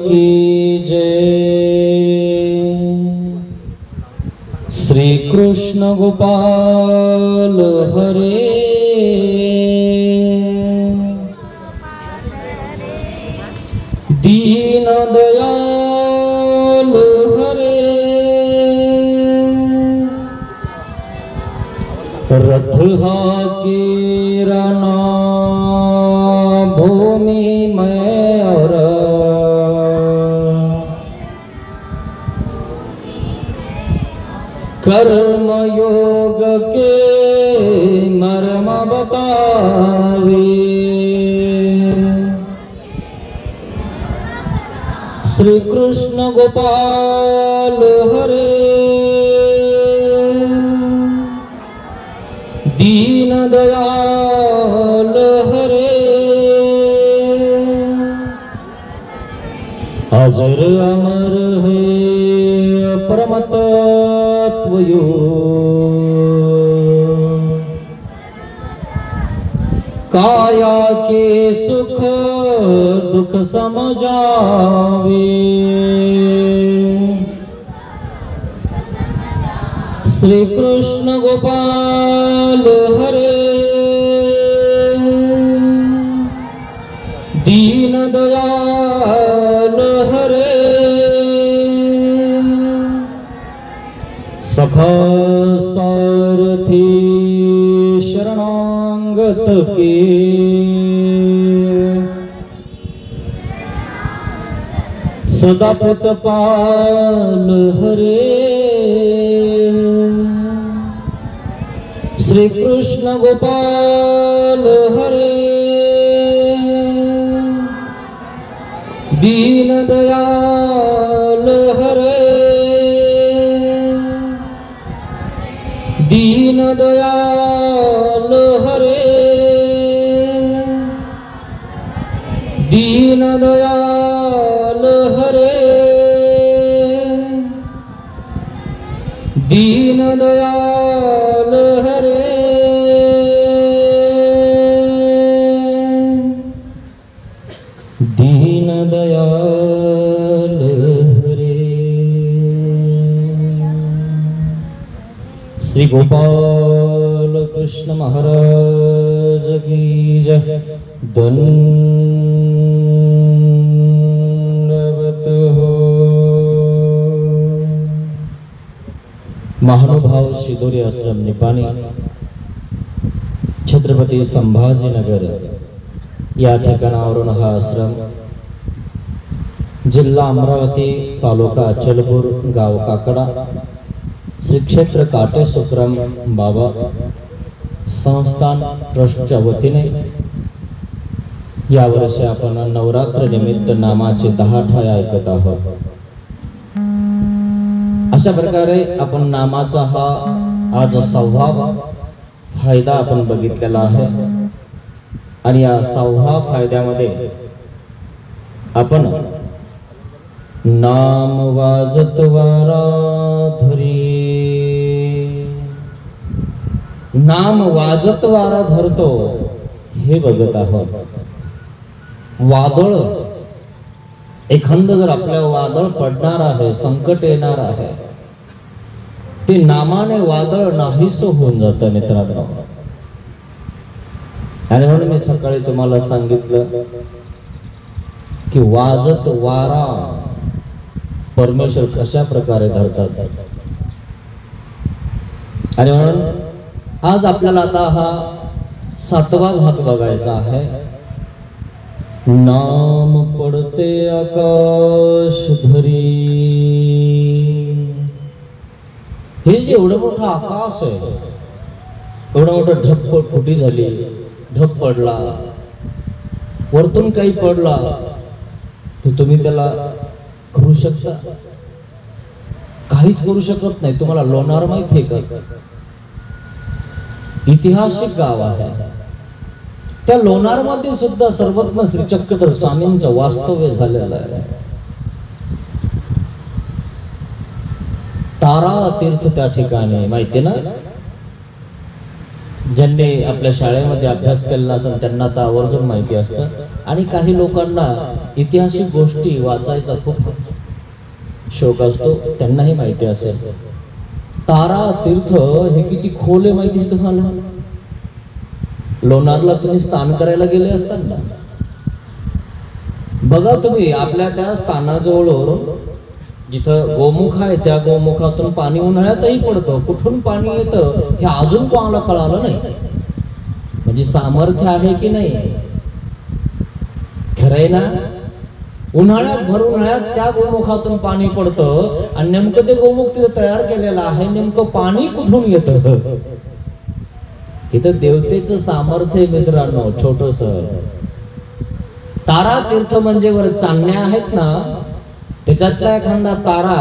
की जय। श्री कृष्ण गोपाल हरे, दीन दयाल हरे, रथ हाके रना भूमि में और कर्म योग के मर्म बतावे। श्री कृष्ण गोपाल हरे, दीन दयाल हरे, अजर अमर है परम तत्वयो, काया के सुख दुख समझावे। श्री कृष्ण गोपाल हरे, दीन दयाल हरे, सखा सारथी शरणागत के, सदा पुतपाल हरे। श्री कृष्ण गोपाल हरे, दीन दयाल हरे, दीन दयाल हरे, दीन दयाल हरे, दीन दयाल हरे, दीन दयाल हरे। श्री गोपाल कृष्ण महाराज की जय। दंडवत हो। महानुभाव शिदोरी आश्रम निपाणी, छत्रपती संभाजीनगर या ठिकाणावरून हा आश्रम जिल्हा अमरावती, तालुका अचलपूर, गाव काकडा, श्री क्षेत्र काटेश्वरम बाबा संस्थान ट्रस्टच्या वतीने या वर्षी आपण नवरात्र निमित्त नामाचे 10 ठाय ऐकत आहोत। अशा प्रकारे आपण नामाचा हा आज 6वा फायदा आपण बघितलेला आहे आणि या 6व्या फायद्यामध्ये आपण नाम वाजत वारा धरी, नाम वाजत वारा धरतो हे बघत आहोत। वादळ एखाद जर आपल्या वादळ पडणार आहे, संकट येणार आहे, ते नामाने वादळ नाहीसं होऊन जातं मित्रांनो। आणि म्हणून मी सकाळी तुम्हाला सांगितलं की वाजत वारा परमेश्वर कशा प्रकारे धरतात। आणि म्हणून आज आपल्याला आता हा 7वा भाग बघायचा आहे। नाम पडते आकाश धरी। हे जे एवढं मोठं आकाश आहे, एवढं मोठं ढग फुटी झाली, ढग पडला, वरतून काही पडला तर तुम्ही त्याला करू शकता? काहीच करू शकत नाही। तुम्हाला लोणार माहिती आहे का? ऐतिहासिक गाव आहे। त्या लोणार मध्ये सुद्धा सर्वज्ञ श्री चक्रधर स्वामींचं वास्तव्य झालेलं आहे। तारा तीर्थ त्या ठिकाणी माहिती ना? ज्यांनी आपल्या शाळेमध्ये अभ्यास केला असेल त्यांना तर आवर्जून माहिती असतं। आणि काही लोकांना ऐतिहासिक गोष्टी वाचायचा खूप शौक असतो, त्यांनाही माहिती असेल. तारा तीर्थ हे किती खोल आहे माहिती आहे तुम्हाला? लोणारला तुम्ही स्नान करायला गेले असतात ना, बघा तुम्ही आपल्या त्या स्थानाजवळ जिथं गोमुख आहे त्या गोमुखातून पाणी उन्हाळ्यातही पडतं. कुठून पाणी येतं हे अजून कोणाला कळालं नाही. म्हणजे सामर्थ्य आहे की नाही? खरंय ना? उन्हाळ्यात भर उन्हाळ्यात त्या गोमुखातून पाणी पडतं आणि नेमकं ते गोमुख तिथं तयार केलेलं आहे. नेमकं पाणी कुठून येतं? इथं देवतेचं सामर्थ्य मित्रांनो छोटस. तारा तीर्थ म्हणजे वर चांदण्या आहेत ना, त्याच्यातला एखादा तारा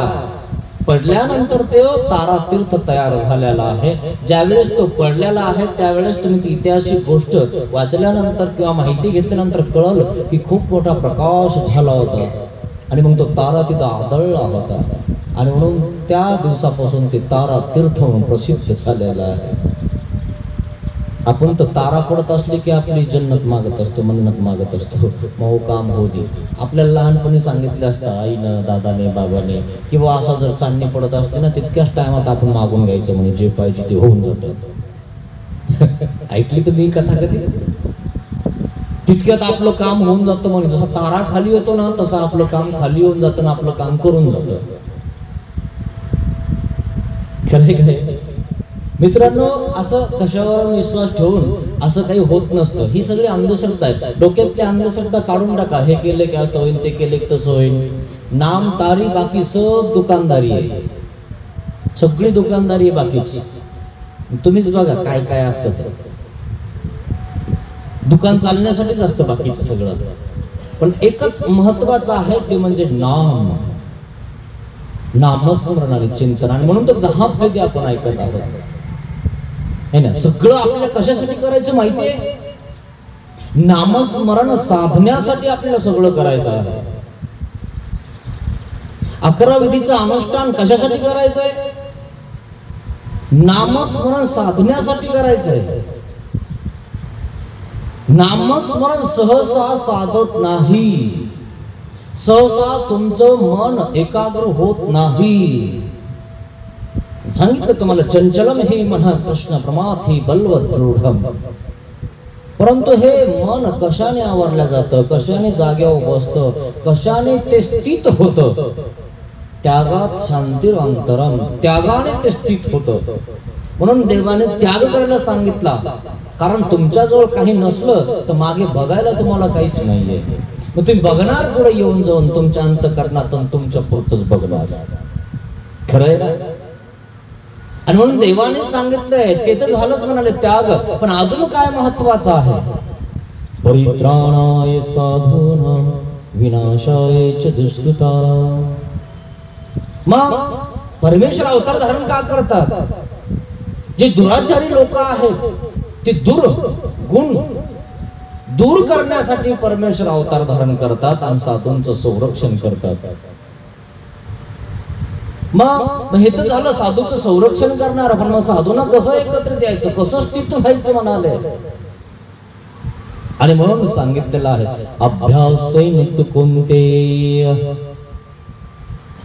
पडल्यानंतर ते तारा तीर्थ तयार झालेला आहे. ज्यावेळेस तो पडलेला आहे त्यावेळेस तुम्ही ती ऐतिहासिक गोष्ट वाचल्यानंतर किंवा माहिती घेतल्यानंतर कळलं की खूप मोठा प्रकाश झाला होता आणि मग तो तारा तिथं आदळला होता आणि म्हणून त्या दिवसापासून ते तारा तीर्थ म्हणून प्रसिद्ध झालेला आहे. आपण तर तारा पडत असली की आपली जन्नत मागत असतो, मन्नत मागत असतो, मग काम होऊ दे. आपल्याला लहानपणी सांगितलं असतं आईनं, दादाने, बाबाने की बाबा असा जर चांदणी पडत असते ना तितक्याच टायमात आपण मागून घ्यायचं, म्हणजे जे पाहिजे ते होऊन जातं. ऐकली तुम्ही कथा कधी? तितक्यात आपलं काम होऊन जातं. म्हणजे जसा तारा खाली येतो ना तसं आपलं काम खाली येऊन जातं ना आपलं काम करून जातं. खरंय काय मित्रांनो? असं कशावर विश्वास ठेवून असं काही होत नसतं. ही सगळी अंधश्रद्धा आहे. डोक्यातली अंधश्रद्धा काढून टाका. हे केले की असं होईल, ते केले की तसं होईल. नाम तारी, बाकी सब दुकानदारी आहे. सगळी दुकानदारी आहे बाकीची. तुम्हीच बघा काय काय असतं ते. दुकान चालण्यासाठीच असतं बाकीचं सगळं. पण एकच महत्वाचं आहे ते म्हणजे नाम, नामस्मरण आणि चिंतन. आणि म्हणून तर 10 फायदे आपण ऐकत आहोत है ना. सगळं आपल्याला कशासाठी करायचं माहितीये? नामस्मरण साधण्यासाठी आपल्याला सगळं करायचं आहे. 11 विधीचं अनुष्ठान कशासाठी करायचंय? नामस्मरण साधण्यासाठी करायचंय. नामस्मरण सहसा साधत नाही. सहसा तुमचं मन एकाग्र होत नाही. सांगितलं तुम्हाला, चंचलम हे मन कृष्ण प्रमाथी बलवदृढम. परंतु हे मन कशाने आवरलं जातं, कशाने जाग्यावर बसतं, कशाने ते स्थित होतं? त्यागात शांतिरंतरम. त्यागाने ते स्थित होतं. म्हणून देवाने त्याग करायला सांगितला. कारण तुमच्याजवळ काही नसलं तर मागे बघायला तुम्हाला काहीच नाहीये. मग तुम्ही बघणार पुढे येऊन जाऊन तुमच्या अंतःकरणातून तुमच्या पुरतच बघणार. खरंय ना? आणि म्हणून देवाने सांगितलंय ते तर झालंच म्हणाले त्याग. पण अजून काय महत्वाचं आहे? परित्राणाय साधूनां विनाशाय च दुष्कृता. मग परमेश्वर अवतार धारण का करतात? जे दुराचारी लोक आहेत ते दुर्गुण दूर करण्यासाठी परमेश्वर अवतार धारण करतात आणि साधूंचं संरक्षण करतात. मग हे तर झालं साधूचं संरक्षण करणार. पण मग साधूंना कसं एकत्र द्यायचं, कसं स्थित व्हायचं म्हणाले. आणि म्हणून सांगितलेलं आहे अभ्यासैन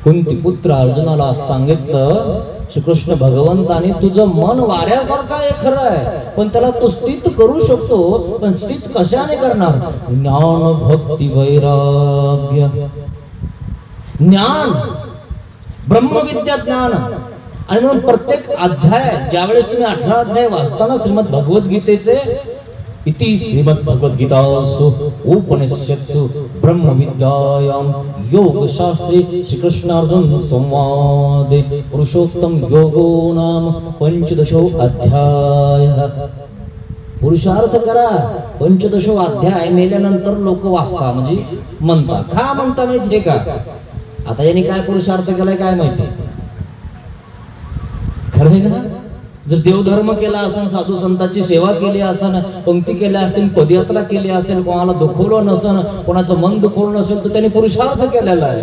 कुंती पुत्र अर्जुनाला सांगितलं, श्रीकृष्ण भगवंताने तुझं मन वाऱ्यासारखं आहे खरं आहे, पण त्याला तू स्थित करू शकतो. पण स्थित कशाने करणार? ज्ञान भक्ती वैराग्य. ज्ञान, ब्रह्मविद्या ज्ञान. आणि म्हणून प्रत्येक अध्याय ज्यावेळेस तुम्ही 18 अध्याय वाचताना श्रीमद भगवद्गीतेचे इति श्रीमद भगवद्गीतासु उपनिषत्सु ब्रह्मविद्यायां योगशास्त्रे श्रीकृष्णार्जुन संवादे पुरुषोत्तम योगो नाम 15 अध्याय. पुरुषार्थ करा. 15 अध्याय मेल्यानंतर लोक वाचता म्हणजे म्हणता. का म्हणता माहिती का? आता याने काय पुरुषार्थ केलाय काय माहिती? खरं आहे ना? जर देवधर्म केला असेल, साधू संतांची सेवा केली असेल, पंक्ती केल्या असतील, पदयात्रा केली असेल, कोणाला दुखवलं नसेल, कोणाचं मन दुखवलं नसेल तर त्यांनी पुरुषार्थ केलेला आहे.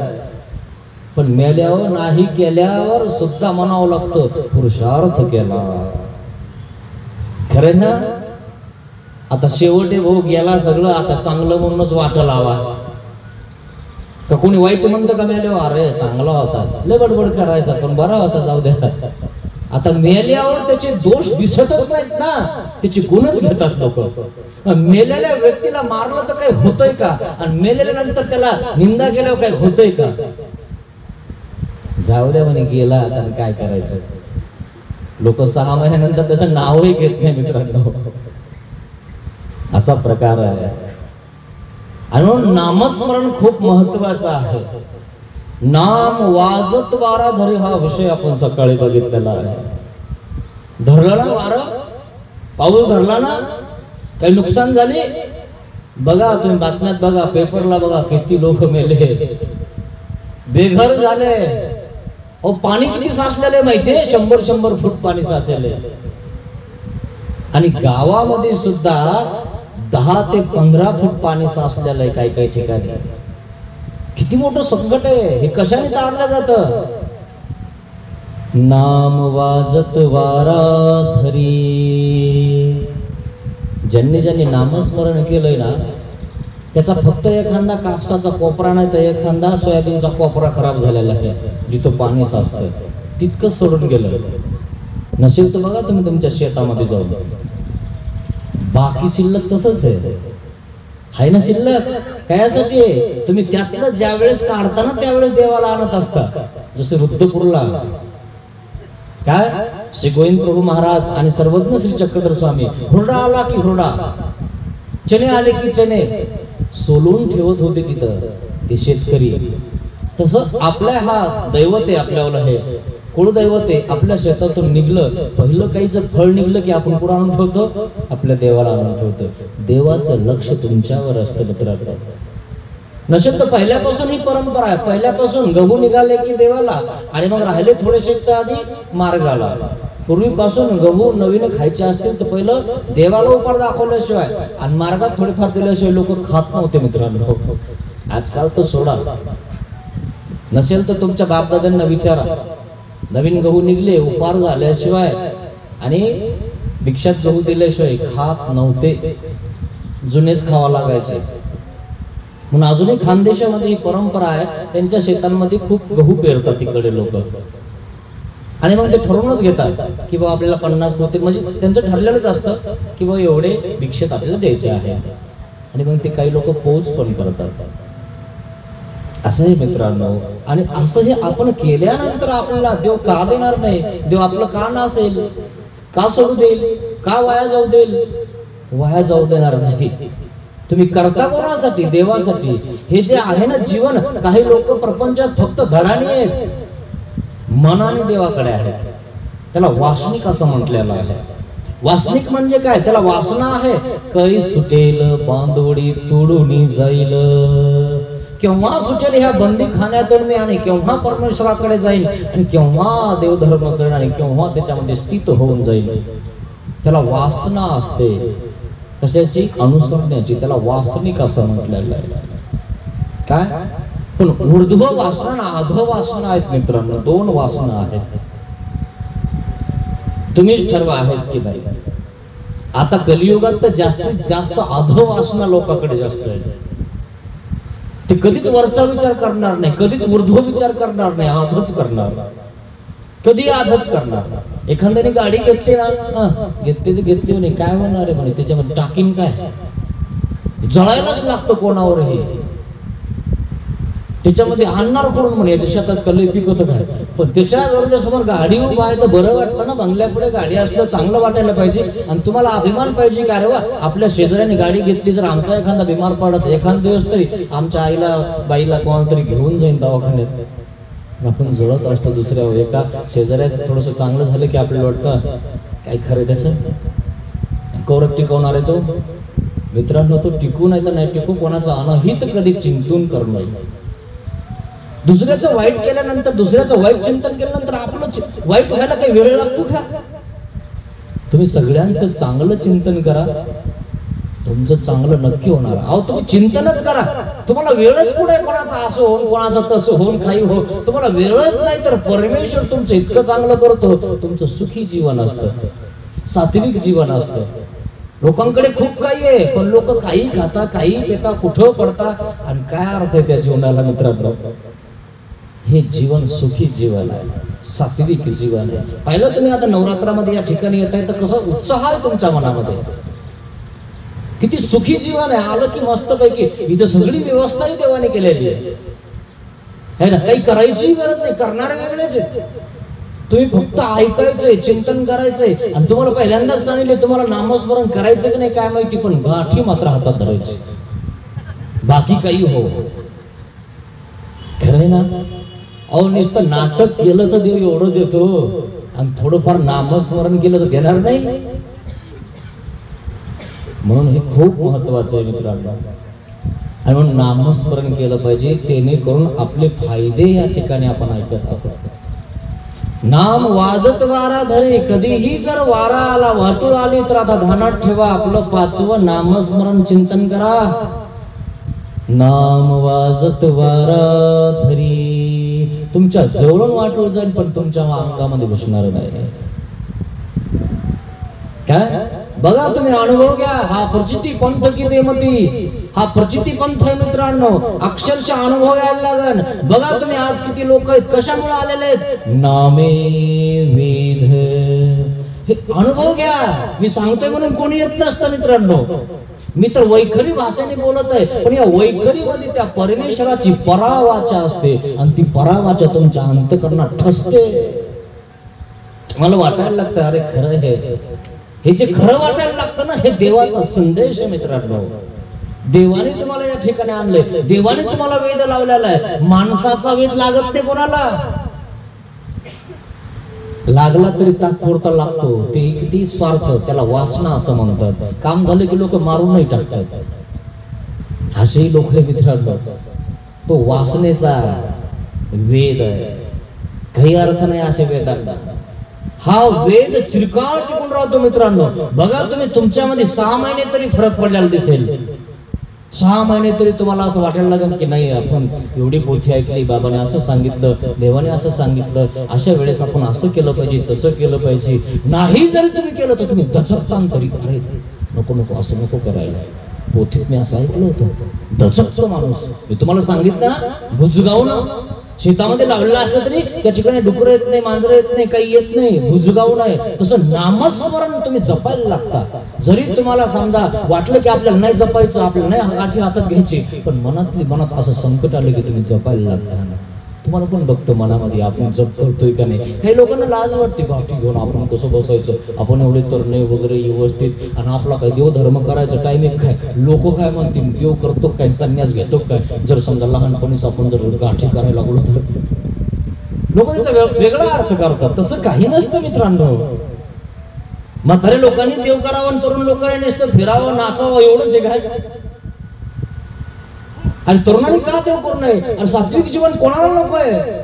पण मेल्यावर नाही केल्यावर सुद्धा म्हणावं लागतं पुरुषार्थ केला. खरं ना? आता शेवटे भाऊ गेला सगळं, आता चांगलं म्हणूनच वाट लावा. का कोणी वाईट म्हणतं का मेल्यावर अरे चांगला होता, लय बडबड करायचा पण बरा होता, जाऊ द्या. आता मेल्यावर त्याचे दोष दिसतच नाहीत ना, त्याची गुणच घेतात लोक. मेलेल्या व्यक्तीला मारलं तर काही होतंय का, आणि मेलेल्या नंतर त्याला निंदा केल्यावर काही होतंय का? जाऊ द्या म्हणे, गेला आता काय करायचं. लोक 6 महिन्यानंतर त्याचं नावही घेत नाही मित्रांनो. असा प्रकार आहे. आणि म्हणून नामस्मरण खूप महत्वाचं आहे. नाम वाजत वारा धरे हा विषय आपण सकाळी बघितलेला आहे. धरलं ना वारं, पाऊस धरला ना, काही नुकसान झाले बघा, तुम्ही बातम्यात बघा, पेपरला बघा, किती लोक मेले, बेघर झाले. अहो पाणी किती साचलेले माहितीये, 100 फूट पाणी साचलेले. आणि गावामध्ये सुद्धा 10 ते 15 फूट पाणी साचलेलं आहे काही काही ठिकाणी. किती मोठं संकट आहे हे, कशाने तारलं जातं? नाम वाजत वारा धरी. ज्यांनी ज्यांनी नामस्मरण केलंय ना, त्याचा फक्त एखादा कापसाचा कोपरा नाही तर एखादा सोयाबीनचा कोपरा खराब झालेला आहे, जिथं पाणी साचतं तितकंच सोडून गेलं. नसेल तर बघा तुम्ही तुमच्या शेतामध्ये जाऊन, बाकी शिल्लक तसंच आहे ना शिल्लक. कायासाठी? तुम्ही त्यातलं ज्या वेळेस काढताना त्यावेळेस देवाला आणत असता. जसे रुद्रपूरला काय श्री गोविंद प्रभू महाराज आणि सर्वज्ञ श्री चक्रधर स्वामी, हुरडा आला की हुरडा, चणे आले की चणे सोलून ठेवत होते तिथं ते शेतकरी. तसं आपल्या हा दैवत आहे, आपल्याला हे कुळदैवत आहे. आपल्या शेतातून निघलं, पहिलं काही जर फळ निघलं की आपण कुठं आणून ठेवतो? आपल्या देवाला आणून ठेवतो. देवाचं लक्ष तुमच्यावर असतं मित्रांनो. नसेल तर पहिल्यापासून ही परंपरा आहे. पहिल्यापासून गहू निघाले की देवाला, आणि मग राहिले थोडेसे आधी मार्गाला. पूर्वीपासून गहू नवीन खायचे असतील तर पहिलं देवाला उपार दाखवल्याशिवाय आणि मार्गात थोडेफार दिल्याशिवाय लोक खात नव्हते मित्रांनो. आजकाल तर सोडा. नसेल तर तुमच्या बापदादांना विचारा, नवीन गहू निघले उपार झाल्याशिवाय आणि भिक्षात गहू दिल्याशिवाय खात नव्हते, जुनेच खावा लागायचे. म्हणून अजूनही खानदेशामध्ये ही परंपरा आहे. त्यांच्या शेतांमध्ये खूप गहू पेरतात तिकडे लोक, आणि मग ते ठरवूनच घेतात की बाबा आपल्याला 50 पोते, म्हणजे त्यांचं ठरलेलंच असतं की बाबा एवढे भिक्षेत आपल्याला द्यायचे आहे. आणि मग ते काही लोक पोच पण करतात. असं आहे मित्रांनो. आणि असं हे आपण केल्यानंतर आपल्याला देव का देणार नाही? देव आपलं का नसेल, का सोडू देईल, का वाया जाऊ देईल? वाया जाऊ देणार नाही. तुम्ही करता कोणासाठी? देवासाठी. हे जे आहे ना जीवन, काही लोक प्रपंचात फक्त धडानी आहेत, मनाने देवाकडे आहे. त्याला वासनिक असं म्हटलेलं आहे. वासनिक म्हणजे काय? त्याला वासना आहे. कै सुटेल बांधोडी तोडून जाईल, केव्हा सुटेल ह्या बंदी खाण्यातून मी, आणि केव्हा परमेश्वराकडे जाईल, आणि केव्हा देवधर्म करेन, आणि केव्हा त्याच्यामध्ये स्थित होऊन जाईल. त्याला वासना असते. कशाची? अनुसरण्याची. त्याला वासनिक असं म्हटलेलं आहे. काय? पण ऊर्ध्व वासना, अधो वासना आहेत मित्रांनो. 2 वासना आहेत. तुम्हीच ठरवा आहेत की नाही. आता कलियुगात तर जास्तीत जास्त अधो वासना लोकांकडे जास्त आहे. ते कधीच वरचा विचार करणार नाही, कधीच ऊर्ध्व विचार करणार नाही, आधच करणार. कधी आधच करणार. एखाद्याने गाडी घेतली ना, घेतली तर घेतली नाही, काय होणार आहे म्हणे, त्याच्यामध्ये टाकीन काय, जळायलाच लागतं कोणावरही. त्याच्यामध्ये आणणार कोण म्हणे, शेतात कल्ले पिकवतं काय, पण त्याच्या गरजेसमोर गाडी उभा आहे तर बरं वाटतं ना. बंगल्यापुढे गाडी असलं चांगलं वाटायला पाहिजे, आणि तुम्हाला अभिमान पाहिजे की अरे वा आपल्या शेजाऱ्याने गाडी घेतली, जर आमचा एखादा बिमार पडत एखाद दिवस तरी आमच्या आईला बाईला कोणाला तरी घेऊन जाईन दवाखान्यात. आपण जळत असतो दुसऱ्या एका शेजाऱ्याचं थोडस चांगलं झालं की आपल्याला वाटतं काय खरं त्याचं कौरक टिकवणार आहे तो. मित्रांनो तो टिकू नाही तर नाही टिकू, कोणाचं अनहित कधी चिंतून करणं. दुसऱ्याचं वाईट केल्यानंतर, दुसऱ्याचं वाईट चिंतन केल्यानंतर आपलं वाईट व्हायला काही वेळ लागतो का? तुम्ही सगळ्यांचं चांगलं चिंतन करा, तुमचं चांगलं नक्की होणार. अहो तुम्ही चिंतनच करा, तुम्हाला वेळच कुठे कोणाचा असो होऊन कोणाचं तसं होऊन काही हो, तुम्हाला वेळच नाही तर परमेश्वर तुमचं इतकं चांगलं करतो, तुमचं सुखी जीवन असतं, सात्विक जीवन असतं. लोकांकडे खूप काही आहे, पण लोक काही खाता, काही पिता, कुठं पडता, आणि काय अर्थ आहे त्या जीवनाला मित्रांनो? हे जीवन सुखी जीवन आहे, सात्विक जीवन आहे. पाहिलं तुम्ही आता नवरात्रामध्ये या ठिकाणी येत आहे तर कसं उत्साह आहे तुमच्या मनामध्ये, किती सुखी जीवन आहे. आलं की मस्त पैकी इथं सगळी व्यवस्थाही देवाने केलेली आहे ना, काही करायची गरज नाही, करणारे वेगळेच आहेत. तुम्ही फक्त ऐकायचंय, चिंतन करायचंय, आणि तुम्हाला पहिल्यांदाच सांगितले तुम्हाला नामस्मरण करायचं की नाही काय माहिती, पण गाठी मात्र हातात धरायची, बाकी काही हो. खरंय ना? अहो नुसतं नाटक केलं तर देव एवढं देतो, आणि थोडंफार नामस्मरण केलं तर देणार नाही. म्हणून हे खूप महत्वाचं आहे मित्रांनो, आणि म्हणून नामस्मरण केलं पाहिजे, तेने करून आपले फायदे या ठिकाणी आपण ऐकत आहोत. नाम वाजत वारा धरे, कधीही जर वारा आला, वाटूळ आली, तर आता ध्यानात ठेवा, आपलं 5वं नामस्मरण चिंतन करा. नाम वाजत वारा धरी, तुमच्या जवळून वाटूळ जाईल पण तुमच्या अंगामध्ये घुसणार नाही. काय बघा, तुम्ही अनुभव घ्या. हा प्रचिती पंथ की देमती, हा प्रचिती पंथ आहे मित्रांनो, अक्षरशः अनुभव यायला लागन. बघा तुम्ही आज किती लोक आहेत, कशामुळे आलेले आहेत? नामे वेद. हे अनुभव घ्या. मी सांगतोय म्हणून कोणी येत नसतं मित्रांनो, मी तर वैखरी भाषेने बोलत आहे, पण या वैखरीमध्ये त्या परमेश्वराची परावाचा असते, आणि ती परावाचा तुमच्या अंतःकरणात ठसते. मला वाटायला लागतं अरे खरं हे जे खरं वाटायला लागतं ना, हे देवाचा संदेश आहे मित्रांनो. देवाने तुम्हाला या ठिकाणी आणले, देवाने तुम्हाला वेद लावलेला आहे. माणसाचा वेद लागत नाही कोणाला, लागला तरी तात्पुरता लागतो. ते किती स्वार्थ, त्याला वासना असं म्हणतात. काम झालं की लोक मारूनही टाकतात, असेही लोक आहे मित्रांनो. तो वासनेचा वेद आहे, काही अर्थ नाही असे वेदांना. हा वेद चिरकाळ टिकून राहतो मित्रांनो. बघा तुम्ही, तुमच्यामध्ये 6 महिने तरी फरक पडलेला दिसेल. 6 महिने तरी तुम्हाला असं वाटायला लागेल की नाही आपण एवढी पोथी ऐकली, बाबाने असं सांगितलं, देवाने असं सांगितलं, अशा वेळेस आपण असं केलं पाहिजे, तसं केलं पाहिजे. नाही जरी तुम्ही केलं तर तुम्ही दचकता तरी, अरे नको नको असं नको करायला, पोथीत मी असं ऐकलं होतं. दचकतो माणूस. मी तुम्हाला सांगितलं ना, बुजगावणं. शेतामध्ये लावलेलं असलं तरी त्या ठिकाणी डुकर येत नाही, मांजर येत नाही, काही येत नाही, बुजगाव नाही. तसं नामस्मरण तुम्ही जपायला लागता. जरी तुम्हाला समजा वाटलं की आपल्याला नाही जपायचं, आपल्याला नाही गाठी हातात घ्यायची, पण मनात असं संकट आलं की तुम्ही जपायला लागता. तुम्हाला पण बघतो मनामध्ये आपण जप करतोय का नाही. काही लोकांना लाज वाटते, गाठी घेऊन आपण कसं बसायचं, आपण एवढे तरणे वगैरे व्यवस्थित, आणि आपला काय देव धर्म करायचं टायमिंग काय, लोक काय म्हणतील, देव करतो काय, संन्यास घेतो काय. जर समजा लहानपणीच आपण जर गाठी करायला लागलो तर लोक त्याचा वेगळा अर्थ करतात. तसं काही नसतं मित्रांनो. म्हातारे लोकांनी देव करावं, तरुण लोकांनी नुसतं फिरावं, नाचावं, एवढंच आहे काय. आणि तरुणांनी का देव करू नये? आणि सात्विक जीवन कोणाला नको आहे?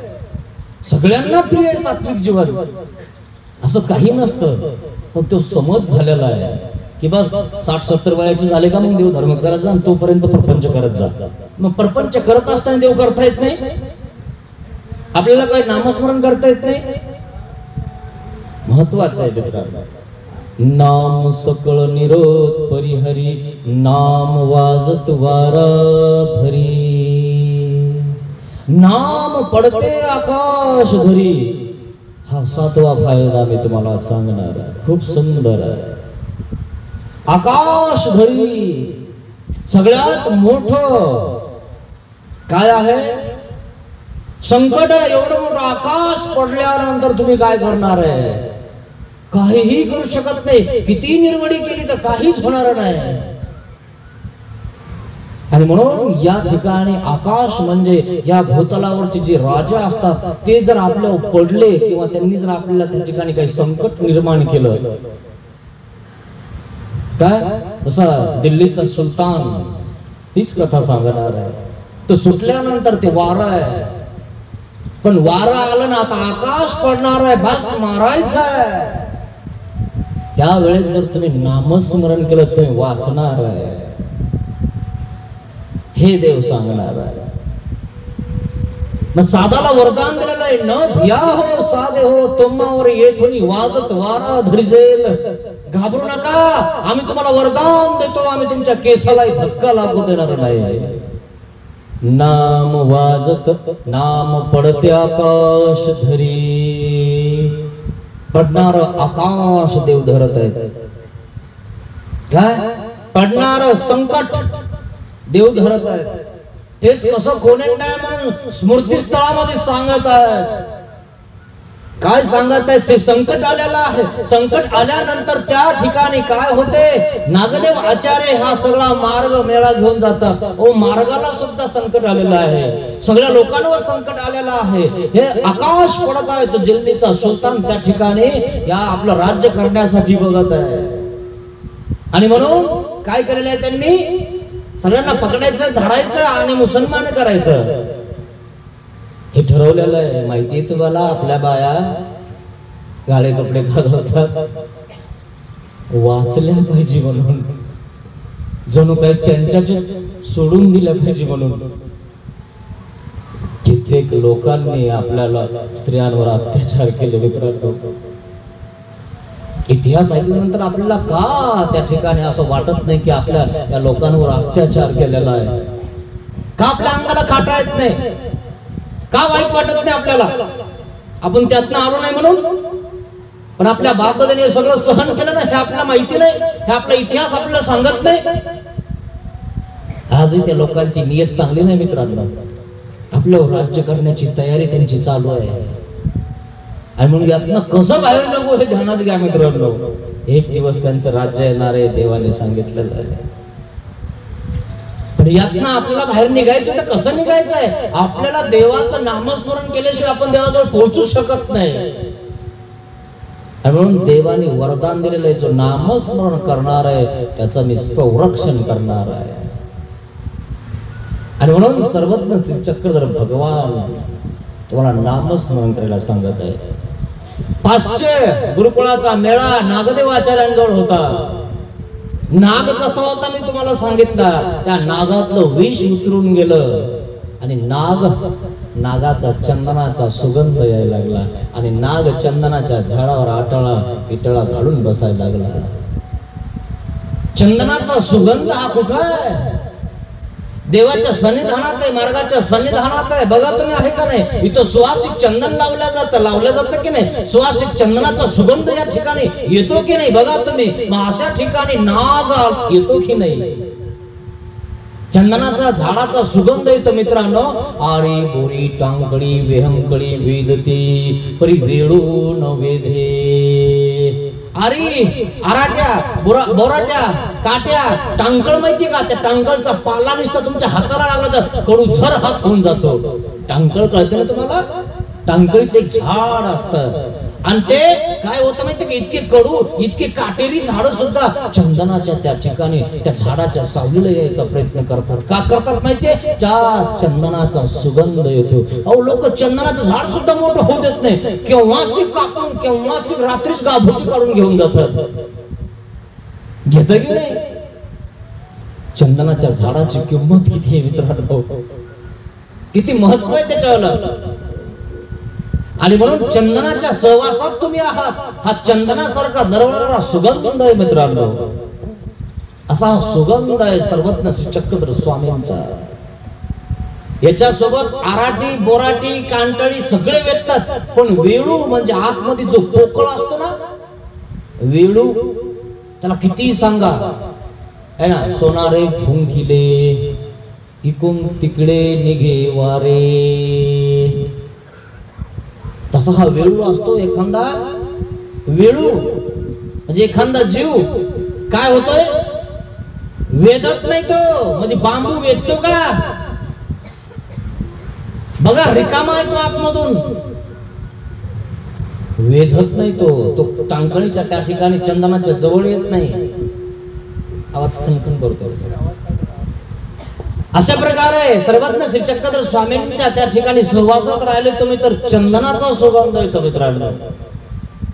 सगळ्यांना प्रिय आहे सात्विक जीवन, असं काही नसतं. पण तो समज झालेला आहे की बस 60-70 वयाचे झाले का मग देव धर्म करायचा, आणि तोपर्यंत प्रपंच करत जा. मग प्रपंच करत असताना देव करता येत नाही, आपल्याला काही नामस्मरण करता येत नाही. महत्वाचं आहे मित्रांनो. नाम सकळ निरोध परिहरी, नाम वाजत वारा धरी, नाम पडते आकाश धरी. हा 7वा फायदा मी तुम्हाला सांगणार आहे, खूप सुंदर आहे. आकाश धरी, सगळ्यात मोठं काय आहे? संकट आहे. एवढं मोठं आकाश पडल्यानंतर तुम्ही काय करणार आहे? काहीही करू शकत नाही. किती निर्वडी केली तर काहीच होणार नाही. आणि म्हणून या ठिकाणी आकाश म्हणजे या भूतलावरचे जे राजा असतात, ते जर आपल्यावर पडले किंवा त्यांनी जर आपल्याला त्या ठिकाणी काही संकट निर्माण केलं, काय जसा दिल्लीचा सुलतान, हीच कथा सांगणार आहे. तो सुटल्यानंतर ते वारा आहे, पण वारा आलं ना, आता आकाश पडणार आहे, बस मारायचं आहे. त्यावेळेस जर तुम्ही नामस्मरण केलं तुम्ही वाचणार आहे, हे देव सांगणार आहे. मग साधाला वरदान दिलेलं आहे, न भिया हो साधे हो, तुम्हावर येथून वाजत वारा धरिजेल. घाबरू नका, आम्ही तुम्हाला वरदान देतो, आम्ही तुमच्या केसाला धक्का लागू देणार नाही. नाम वाजत नाम पडते आकाश धरी, पडणार आकाश देव धरत आहेत. काय पडणार संकट देव धरत आहेत. तेच कसं खोने नाही म्हणून स्मृतीस्थळामध्ये सांगत आहेत. काय सांगत आहेत? ते संकट आलेलं आहे. संकट आल्यानंतर त्या ठिकाणी काय होते? नागदेव आचार्य हा सगळा मार्ग मेळा घेऊन जातात. ओ मार्गाला सुद्धा संकट आलेलं आहे, सगळ्या लोकांवर संकट आलेलं आहे. हे आकाश पडत आहे, तो दिल्लीचा सुलतान त्या ठिकाणी या आपलं राज्य करण्यासाठी बघत आहे. आणि म्हणून काय केलेलं आहे त्यांनी? सगळ्यांना पकडायचं, धरायचं आणि मुसलमान करायचं हे ठरवलेलं आहे. माहिती आहे तुम्हाला? आपल्या बाया काळे कपडे घालतात, वाचल्या पाहिजे म्हणून, जणू काही त्यांच्या सोडून दिल्या पाहिजे म्हणून. कित्येक लोकांनी आपल्याला स्त्रियांवर अत्याचार केले. मित्रांनो, इतिहास ऐकल्यानंतर आपल्याला का त्या ठिकाणी असं वाटत नाही की आपल्या या लोकांवर अत्याचार केलेला आहे? का आपल्या अंगाला काटा येत नाही? का वाईट वाटत नाही आपल्याला? आपण त्यातनं आलो नाही म्हणून? पण आपल्या बापदादांनी हे सगळं सहन केलं ना, हे आपल्याला माहिती नाही, हे आपला इतिहास आपल्याला सांगत नाही. आजही त्या लोकांची नियत चांगली नाही मित्रांनो. आपल्यावर राज्य करण्याची तयारी त्यांची चालू आहे. आणि म्हणून यातनं कसं बाहेर नको हे ध्यानात घ्या मित्रांनो. एक दिवस त्यांचं राज्य येणार आहे, देवाने सांगितलेलं आहे. पण यातनं आपल्याला बाहेर निघायचं तर कसं निघायचं आहे? आपल्याला देवाचं नामस्मरण केल्याशिवाय आपण देवाजवळ पोहोचू शकत नाही. म्हणून देवाने वरदान दिलेलं आहे, जो नामस्मरण करणार आहे त्याचं मी संरक्षण करणार आहे. आणि म्हणून सर्वज्ञ श्री चक्रधर भगवान तुम्हाला नामस्मरण करायला सांगत आहे. 500 गुरुकुळाचा मेळा नागदेव आचार्यांजवळ होता. नाग कसा होता मी तुम्हाला सांगितला. त्या नागातलं विष उतरून गेलं आणि नागाचा चंदनाचा सुगंध यायला लागला आणि नाग चंदनाच्या झाडावर इटळा घालून बसायला लागला. चंदनाचा सुगंध हा कुठं आहे? देवाच्या सन्निधानात आहे, मार्गाच्या सन्निधानात आहे. बघा तुम्ही, आहे का नाही? इथं सुवासिक चंदन लावलं जातं की नाही? सुवासिक चंदनाचा सुगंध या ठिकाणी येतो की नाही? बघा तुम्ही, मग अशा ठिकाणी नाग येतो की नाही? चंदनाचा झाडाचा सुगंध येतो मित्रांनो. आरी बोरी टांगडी वेहंकडी वेदती परी वेळू न वेधे. आरी, आराट्या, बोराट्या, काट्या, टांकळ माहिती का? त्या टांकळचा पाला नुसता तुमच्या हाताला लागला तर कडू झर हात होऊन जातो. टांकळ कळते ना तुम्हाला? टांकळीचं एक झाड असतं आणि ते काय होतं माहिती का? इतके कडू, इतके काटेरी झाड सुद्धा चंदनाच्या त्या ठिकाणी त्या झाडाच्या सावलीला यायचा प्रयत्न करतात. का करतात माहितीये? त्या चंदनाचा सुगंध येतो. अहो लोक चंदनाचं झाड सुद्धा मोठं होऊ देत नाही. केव्हाच ती कापून, केव्हाच ती रात्रीच गाभोटी काढून घेऊन जातात. घेत की नाही? चंदनाच्या झाडाची किंमत किती आहे मित्रांनो, किती महत्व आहे त्याच्यावर. आणि म्हणून चंदनाच्या सहवासात तुम्ही आहात. हा चंदनासारखा दरवळणारा सुगंध आहे मित्रांनो. असा सुगंध आहे सर्वज्ञ श्री चक्रधर स्वामींचा. याच्यासोबत आराटी, बोराटी, कांटळी सगळे वेचतात. पण वेळू म्हणजे आतमध्ये जो पोकळ असतो ना, वेळू, त्याला किती सांगा है ना, सोनारे फुंकिले इकून तिकडे निघे वारे. तसा हा वेळू असतो. एखादा वेळू म्हणजे एखादा जीव काय होतोय? वेदत नाही तो. म्हणजे बांबू वेदतो का? बघा, रिकामा आहे तो आतमधून, वेधत नाही तो टांकणीच्या त्या ठिकाणी चंदनाच्या जवळ येत नाही. आवाज खणखण करतो. अशा प्रकारे सर्वज्ञ श्री चक्रधर स्वामींच्या त्या ठिकाणी सहवासात राहिले तुम्ही तर चंदनाचा सुगंध येतो मित्रांनो.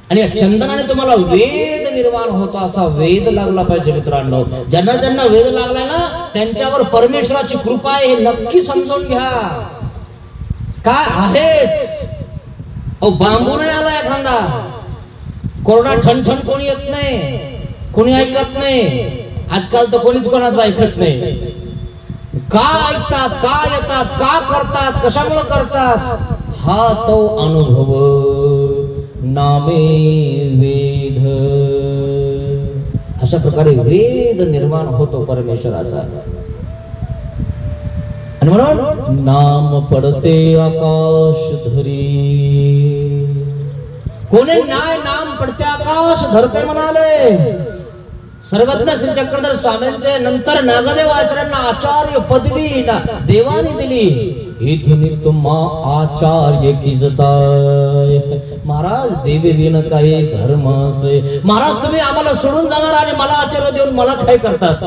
आणि या चंदनाने तुम्हाला वेद निर्माण होतो. असा वेद लागला पाहिजे मित्रांनो. ज्यांना ज्यांना वेद लागलाय ना, त्यांच्यावर परमेश्वराची कृपा आहे हे नक्की समजून घ्या. काय आहेच. अहो बांबू नाही आला एखादा, कोरडा ठणठण कोणी येत नाही. कोणी ऐकत नाही. आजकाल तर कोणीच कोणाचं ऐकत नाही. का ऐकतात, का येतात, का करतात, कशामुळे करतात, हा तो अनुभव नामे वेद. अशा प्रकारे वेद निर्माण होतो परमेश्वराचा. आणि म्हणून नाम पडते आकाश धरी. कोणी नाय नाम पडते आकाश धरते म्हणाले. सर्वज्ञ श्री चक्रधर स्वामींचे नंतर नागदेव आचार्यांना आचार्य पदवी देवाने दिली. इथून तुम्हा आचार्य कीजताय. महाराज देवी विन काही धर्म असे. महाराज तुम्ही आम्हाला सोडून जाणार आणि मला आचार्य देऊन मला काय करतात.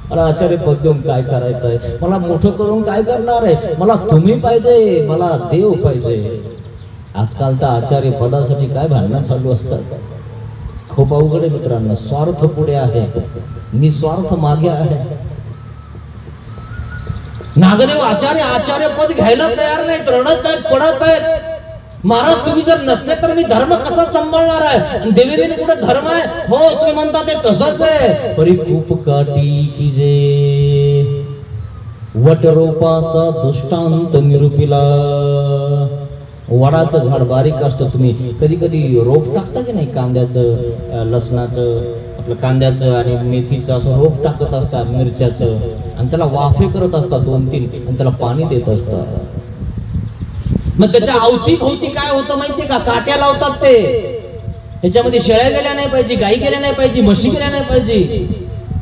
मला आचार्य पद देऊन काय करायचंय, मला मोठं करून काय करणार आहे. मला तुम्ही पाहिजे, मला देव पाहिजे. आजकाल तर आचार्य पदासाठी काय भांडणं चालू असतात. खूप अवघड आहे मित्रांनो. स्वार्थ पुढे आहे, निस्वार्थ मागे आहे. नागदेव आचार्य पद घ्यायला तयार नाहीत, रडत आहेत, पडत आहेत. महाराज तुम्ही जर नसले तर मी धर्म कसा सांभाळणार आहे. देवीने कुठे धर्म आहे. हो तुम्ही म्हणता ते तसंच आहे. परी खूप काठी की जे वटरोपाचा दृष्टांत निरूपिला. वडाचं झाड बारीक असतं. तुम्ही कधी कधी रोप टाकता की नाही, कांद्याचं, लसणाचं, आपलं कांद्याचं आणि मेथीचं असं रोप टाकत असतात, मिरच्याचं, आणि त्याला वाफे करत असतात 2-3 आणि त्याला पाणी देत असतात. मग त्याच्या अवतीभोवती काय होतं माहितीये का, काट्या लावतात ते. त्याच्यामध्ये शेळ्या गेल्या नाही पाहिजे, गाई गेल्या नाही पाहिजे, म्हशी गेल्या नाही पाहिजे.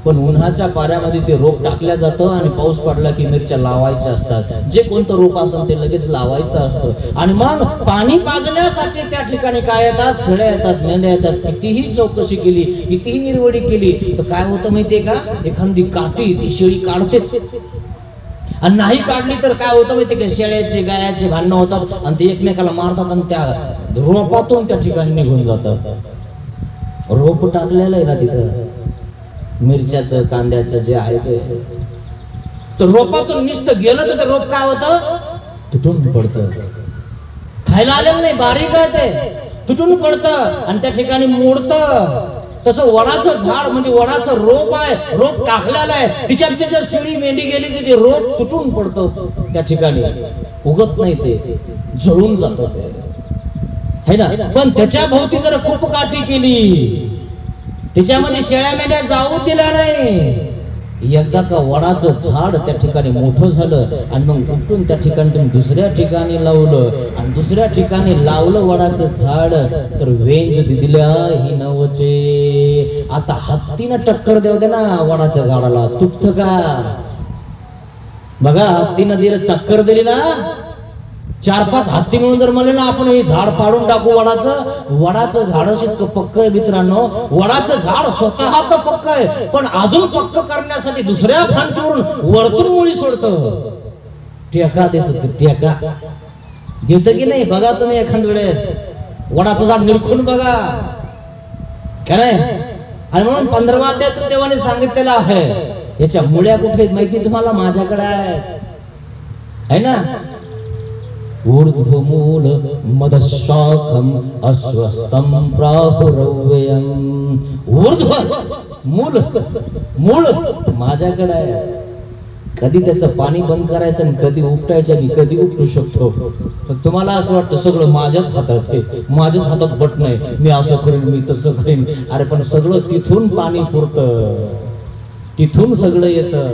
पण उन्हाच्या पाऱ्यामध्ये ते रोप टाकल्या जातं आणि पाऊस पडला की मिरच्या लावायच्या असतात. जे कोणतं रोप असेल ते लगेच लावायचं असतं. आणि मग पाणी पाजण्यासाठी त्या ठिकाणी काय येतात, शेळ्या येतात, मेंढ्या येतात. कितीही चौकशी केली, कितीही निर्वडी केली तर काय होतं माहितीये का, एखादी काठी ती शेळी काढतेच. आणि नाही काढली तर काय होतं माहितीये का, शेळ्याचे गायाचे भांडणं होतात आणि ते एकमेकाला मारतात आणि त्या रोपातून त्या ठिकाणी निघून जातात. रोप टाकलेलं आहे ना तिथं मिरच्याचं, कांद्याचं जे आहे ते, तर रोपातून नुसतं गेलं तर ते रोप काय होतं, तुटून पडतं. खायला आलेलं नाही, बारीक आहे ते, तुटून पडतं आणि त्या ठिकाणी मोडतं. तसं वडाचं झाड म्हणजे वडाचं रोप आहे, रोप टाकलेलं आहे. तिच्यात जर शिळी मेंढी गेली की ते रोप तुटून पडतं, त्या ठिकाणी उगत नाही, ते जळून जातं ते, है ना. पण त्याच्या भोवती जर खूप काठी केली, त्याच्यामध्ये शेळ्या मेंढ्या जाऊ दिल्या नाही, एकदा का वडाचं झाड त्या ठिकाणी मोठं झालं आणि मग उठून त्या ठिकाणी दुसऱ्या ठिकाणी लावलं आणि दुसऱ्या ठिकाणी लावलं वडाचं झाड, तर वेंज दिल्या ही नवचे. आता हत्तीनं टक्कर देऊ दे ना वडाच्या झाडाला, तुटत का. बघा हत्तीनं दिलं, टक्कर दिली ना, 4-5 हत्ती मिळून जर म्हणले ना आपण हे झाड पाडून टाकू वडाचं झाड इतकं पक्क आहे मित्रांनो. वडाचं झाड स्वतः तर पक्क आहे, पण अजून पक्क करण्यासाठी दुसऱ्या फांदीवरून वरतून मुळी सोडतं, टेका देत. टेका देत की नाही बघा तुम्ही एखाद वेळेस वडाचं झाड निरखून बघा, खरंय. आणि म्हणून 15व्या अध्यायात देवाने सांगितलेलं आहे, याच्या मुळ्या कुठे माहिती तुम्हाला, माझ्याकडे आहे ना. ऊर्ध्वमूल मदशाखम अश्वत्थम प्राहुरव्ययम. ऊर्ध्व मूल, मूळ माझ्याकडे आहे. कधी त्याचं पाणी बंद करायचं आणि कधी उपटायचं, मी कधी उपटू शकतो. पण तुम्हाला असं वाटतं सगळं माझ्याच हातात आहे, माझ्याच हातात बट नाही, मी असं करेन, मी तसं करेन. अरे पण सगळं तिथून पाणी पुरतं, तिथून सगळं येतं.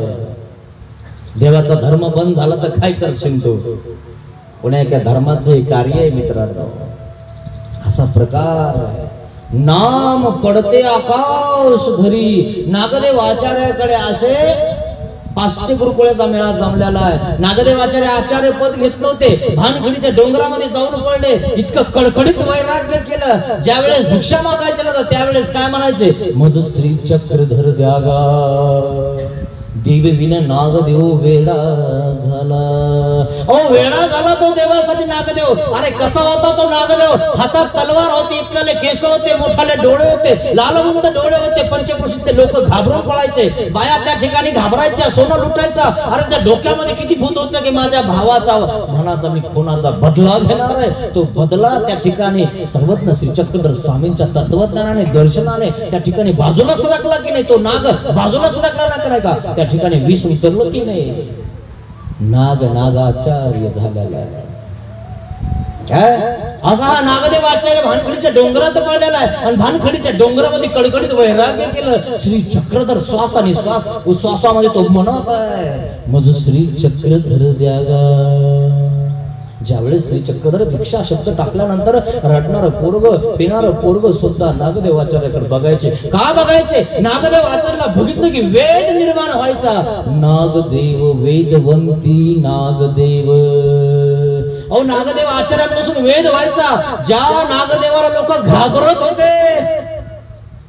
देवाचा धर्म बंद झाला तर काय करशील तू. पुण्या एका धर्माचं हे कार्य आहे मित्रांनो. असा प्रकार नाम पडते आकाश धरी. नागदेव आचार्याकडे असे 500 गुरुकुळाचा मेळा जमलेला आहे. नागदेव आचार्य पद घेत नव्हते, भानखडीच्या डोंगरामध्ये जाऊन पडले, इतकं कडकडीत वैराग्य केलं. ज्यावेळेस भिक्षा मागायचं त्यावेळेस काय म्हणायचे, मज श्री चक्रधर द्यागा. देवीने नागदेव वेडा झाला. अहो वेडा झाला तो देवासाठी नागदेव. अरे कसा होता तो नागदेव? हातात तलवार होती, इतकाले केस होते, मोठाले डोळे होते, लालबुंद डोळे होते. पंचक्रोशीतले लोक घाबरून पळायचे, बाया त्या ठिकाणी घाबरायच्या, सोनं लुटायचा. अरे त्या डोक्यामध्ये किती भूत होतं की माझ्या भावाचा मनाचा मी खुनाचा बदला घेणार आहे. तो बदला त्या ठिकाणी सर्वज्ञ श्री चक्रधर स्वामींच्या तत्वज्ञानाने, दर्शनाने त्या ठिकाणी बाजूला सरकला की नाही? तो नाग बाजूला सरकला नाही का? त्या ठिकाणी विष उतरलं की नाही? नाग नागाचार्य झालेला आहे. काय असा हा नागदेव आचार्य भानखडीच्या डोंगरात पडलेला आहे आणि भानखडीच्या डोंगरामध्ये कडकडीत वैराग्य केलं. श्री चक्रधर श्वास आणि श्वास उश्वासामध्ये तो म्हणत आहे, मज श्री चक्रधर द्यागा. ज्यावेळेस श्री चक्रधर भिक्षा शब्द टाकल्यानंतर रडणार पोरग, पिणार पोरग सुद्धा नागदेव आचार्याकडे बघायचे. का बघायचे? नागदेव आचार्याला बघितलं की वेद निर्माण व्हायचा. नागदेव वेदवंती नागदेव. अहो नागदेव आचार्यांपासून वेद व्हायचा. ज्या नागदेवाला लोक घाबरत होते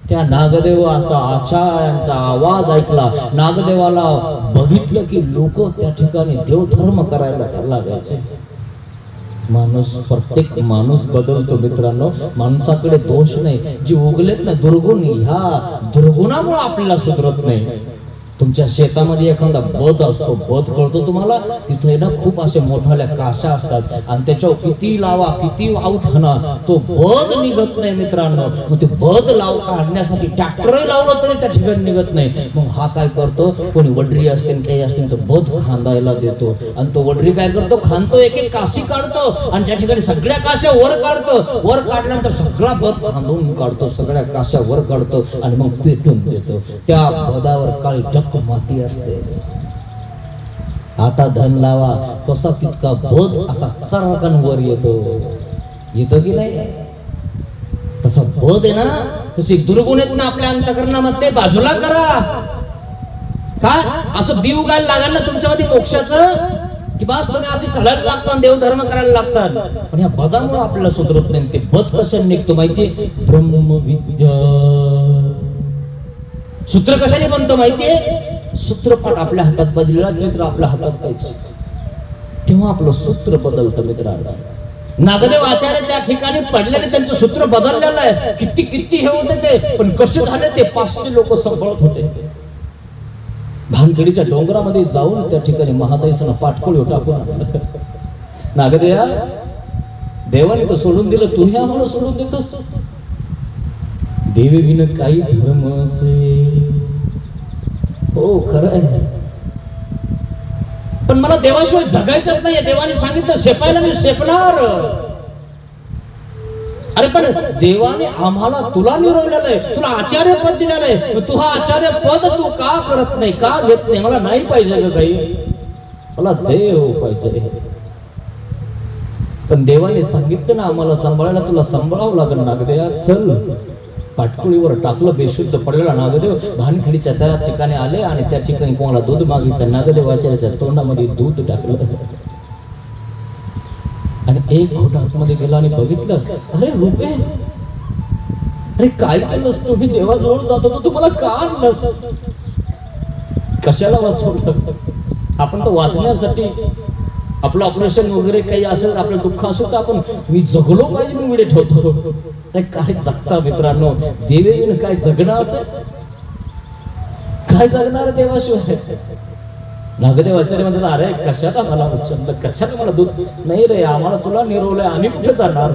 त्या नागदेवाचा आचार्यांचा आवाज ऐकला, नागदेवाला बघितलं की लोक त्या ठिकाणी देवधर्म करायला लागायचे. प्रत्येक माणूस बदलतो मित्रांनो. माणसाकडे दोष नाही. जे उगलेत ना दुर्गुण, ह्या दुर्गुणामुळे आपल्याला सुधरत नाही. तुमच्या शेतामध्ये एखादा बद असतो, बद कळतो तुम्हाला? तिथे ना खूप असे मोठाल्या काशा असतात आणि त्याच्यावर किती लावा, किती आऊत हना, तो बद निघत नाही मित्रांनो. मग ते बद काढण्यासाठी ट्रॅक्टरही लावलं तरी त्या ठिकाणी निघत नाही. मग हा काय करतो, कोणी वडरी असते काही असते तर बद खांदायला देतो आणि तो वडरी काय करतो, खांदतो, एक एक काशी काढतो आणि त्या ठिकाणी सगळ्या काश्या वर काढतो. वर काढल्यानंतर सगळा बद खांदून काढतो, सगळ्या काश्या वर काढतो आणि मग पेटून देतो. त्या बदावर काळी ढग माती असते. आता धन लावा, कसा तितका बद असा चरकन वर येतो की नाही? तसा बद आहे ना, तशी दुर्गुण आहेत ना आपल्या अंतःकरणामध्ये, बाजूला करा. का असं बी उगायला लागलं ना तुमच्यामध्ये मोक्षाचं, की बस तुम्ही असे चालायला लागतात, देवधर्म करायला लागतात. पण ह्या बदामुळे आपल्याला सुधरत नाही. ते बद कशाने निघतो माहितीये? ब्रह्मविद्या. सूत्र कशाने बनतं माहितीये? सूत्रपाठ आपल्या हातात बदलला, चित्र आपल्या हातात पाहिजे, तेव्हा आपलं सूत्र बदलतं मित्रांनो. नागदेव आचार्य त्या ठिकाणी पडलेले, त्यांचं सूत्र बदललेलं आहे. किती किती हे होते ते, पण कसे झाले ते 500 लोक सांभाळत होते. भानखडीच्या डोंगरामध्ये जाऊन त्या ठिकाणी महादैसानं पाठकोळी टाकून, नागदेवा देवाने तो सोडून दिलं, तूही आम्हाला सोडून देतोस? देवी विन काही धर्म असे. हो खरं आहे, पण मला देवाशिवाय जगायचंच नाहीये. देवाने सांगितलं शेपायला मी शेपणार. अरे पण देवाने आम्हाला तुला निरवलेलं आहे, तुला आचार्य पद दिलेलं आहे. तू हा आचार्य पद तू का करत नाही, का घेत नाही? मला नाही पाहिजे ग काही, मला देव पाहिजे. पण देवाने सांगितलं ना आम्हाला सांभाळायला, तुला सांभाळावं लागेल नागदेवा. चल. पाटकुळीवर टाकलं, बेशुद्ध पडलेला नागदेव भानखडीच्या त्या ठिकाणी आले आणि त्या ठिकाणी कोणाला दूध मागितलं. नागदेवाच्या तोंडामध्ये दूध टाकलं आणि एक घोट आतमध्ये गेला आणि बघितलं, अरे रुपे, अरे काय केलंस तुम्ही? देवाजवळ जात होतो, तुम्हाला का आणलंस? कशाला वाचवलं? आपण तर वाचण्यासाठी, आपलं ऑपरेशन वगैरे काही असेल, आपलं दुःख असेल तर आपण मी जगलो पाहिजे म्हणून विडे ठेवतो. काय जगता मित्रांनो? देवेने काय जगणं असेल? काय जगणार देवाशिवाय? नागदेव आचार्य म्हणतात, अरे कशाला मला उचललं, कशाला मला दूध नाही रे, आम्हाला तुला निरवलंय, आम्ही कुठे जाणार?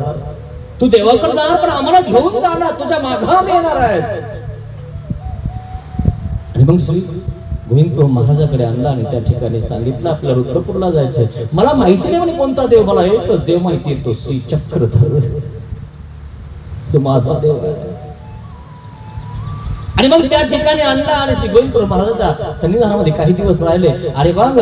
तू देवाकडे जाणार पण आम्हाला घेऊन जाणार, तुझ्या मागे येणार आहेत. आणि मग श्री गोविंद महाराजाकडे आणला आणि त्या ठिकाणी सांगितलं आपल्या रुद्रपूरला जायचंय. मला माहिती नाही म्हणे कोणता देव, मला एकच देव माहिती आहे, तो श्री चक्रधर, तो माझा देव आहे. आणि मग त्या ठिकाणी आणला आणि श्री गोविंद महाराजांच्या सन्निधानामध्ये काही दिवस राहिले. आणि मग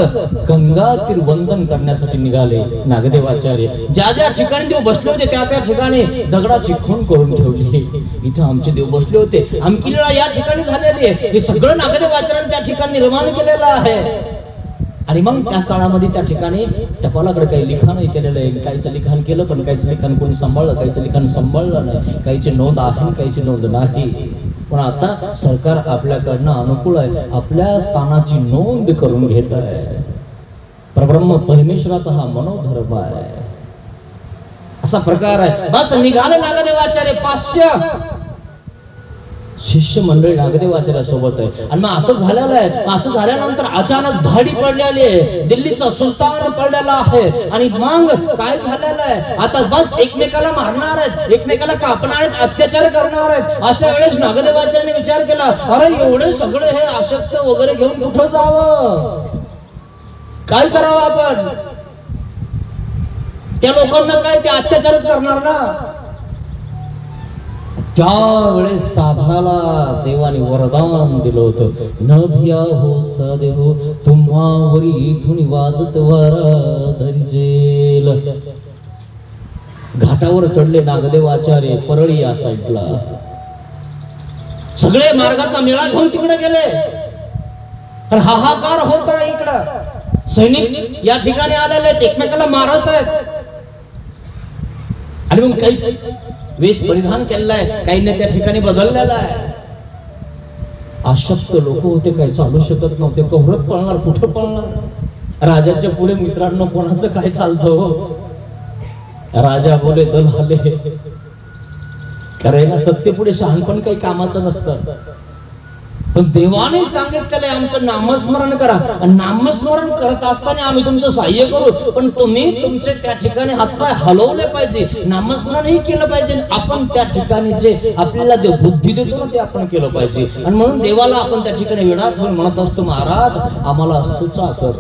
गंगा तीर वंदन करण्यासाठी निघाले नागदेवाचार्य. ज्या ज्या ठिकाणी देव बसले होते त्या त्या ठिकाणी दगडाची खूण करून ठेवली. इथे आमचे देव बसले होते, आमची लीळा या ठिकाणी झालेली आहे. हे सगळं नागदेवाचार्यांनी त्या ठिकाणी निर्माण केलेलं आहे. आणि मग त्या काळामध्ये त्या ठिकाणी टपालाकडे काही लिखाणही केलेलं आहे. काहीचं लिखाण केलं पण काहीचं लिखाण कोणी सांभाळलं, काहीचं लिखाण सांभाळलं नाही. काहीची नोंद आहे, काहीची नोंद नाही. पण आता सरकार आपल्याकडनं अनुकूल आहे, आपल्या स्थानाची नोंद करून घेत आहे. परब्रह्म परमेश्वराचा हा मनोधर्म आहे, असा प्रकार आहे. बस निघाले नागदेवाचार्य 500 शिष्य मंडळी नागदेवाचार्य सोबत आहे. आणि मग असं झालेलं आहे. असं झाल्यानंतर अचानक धाडी पडलेली आहे, दिल्लीचा सुलतान पडलेला आहे. आणि मग काय झालेलं आहे, आता बस एकमेकाला मारणार आहेत, एकमेकाला कापणार आहेत, अत्याचार करणार आहेत. अशा वेळेस नागदेवाचार्याने विचार केला, अरे एवढे सगळे हे आशक्त वगैरे घेऊन कुठं जावं, काय करावं आपण. त्या लोकांना काय, ते अत्याचारच करणार ना. त्यावेळेस साधाला देवाने वरदान दिलं होतं, न भिया हो सदेव तुम्हावरी इथून वाजत वारा धरिजेल. घाटावर चढले नागदेवाचार्य, परळी या साईडला. सगळे मार्गाचा मेळा घेऊन तिकडे गेले. तर हाहाकार होता इकडं. सैनिक या ठिकाणी आलेले आहेत, एकमेकाला मारत आहेत. आणि मग काही वेश परिधान केलेला आहे, काहींनी त्या ठिकाणी बदललेला आहे. अशक्त लोक होते, काही चालू शकत नव्हते. कवरत पळणार, कुठं पळणार. राजाच्या पुढे मित्रांनो कोणाचं काय चालतं. राजा बोले दल आले. करायला सत्य पुढे शहाणपण काही कामाचं नसतं. पण देवाने सांगितलेलं आमचं नामस्मरण करा. नामस्मरण करत असताना आम्ही तुमचं सहाय्य करू, पण तुम्ही तुमचे त्या ठिकाणी हातपाय हलवले पाहिजे, नामस्मरणही केलं पाहिजे. आपण त्या ठिकाणी जे आपल्याला देव बुद्धी देतो ना, ते आपण केलं पाहिजे. आणि म्हणून देवाला आपण त्या ठिकाणी वेळा ठेवून म्हणत असतो, महाराज आम्हाला सुचा कर.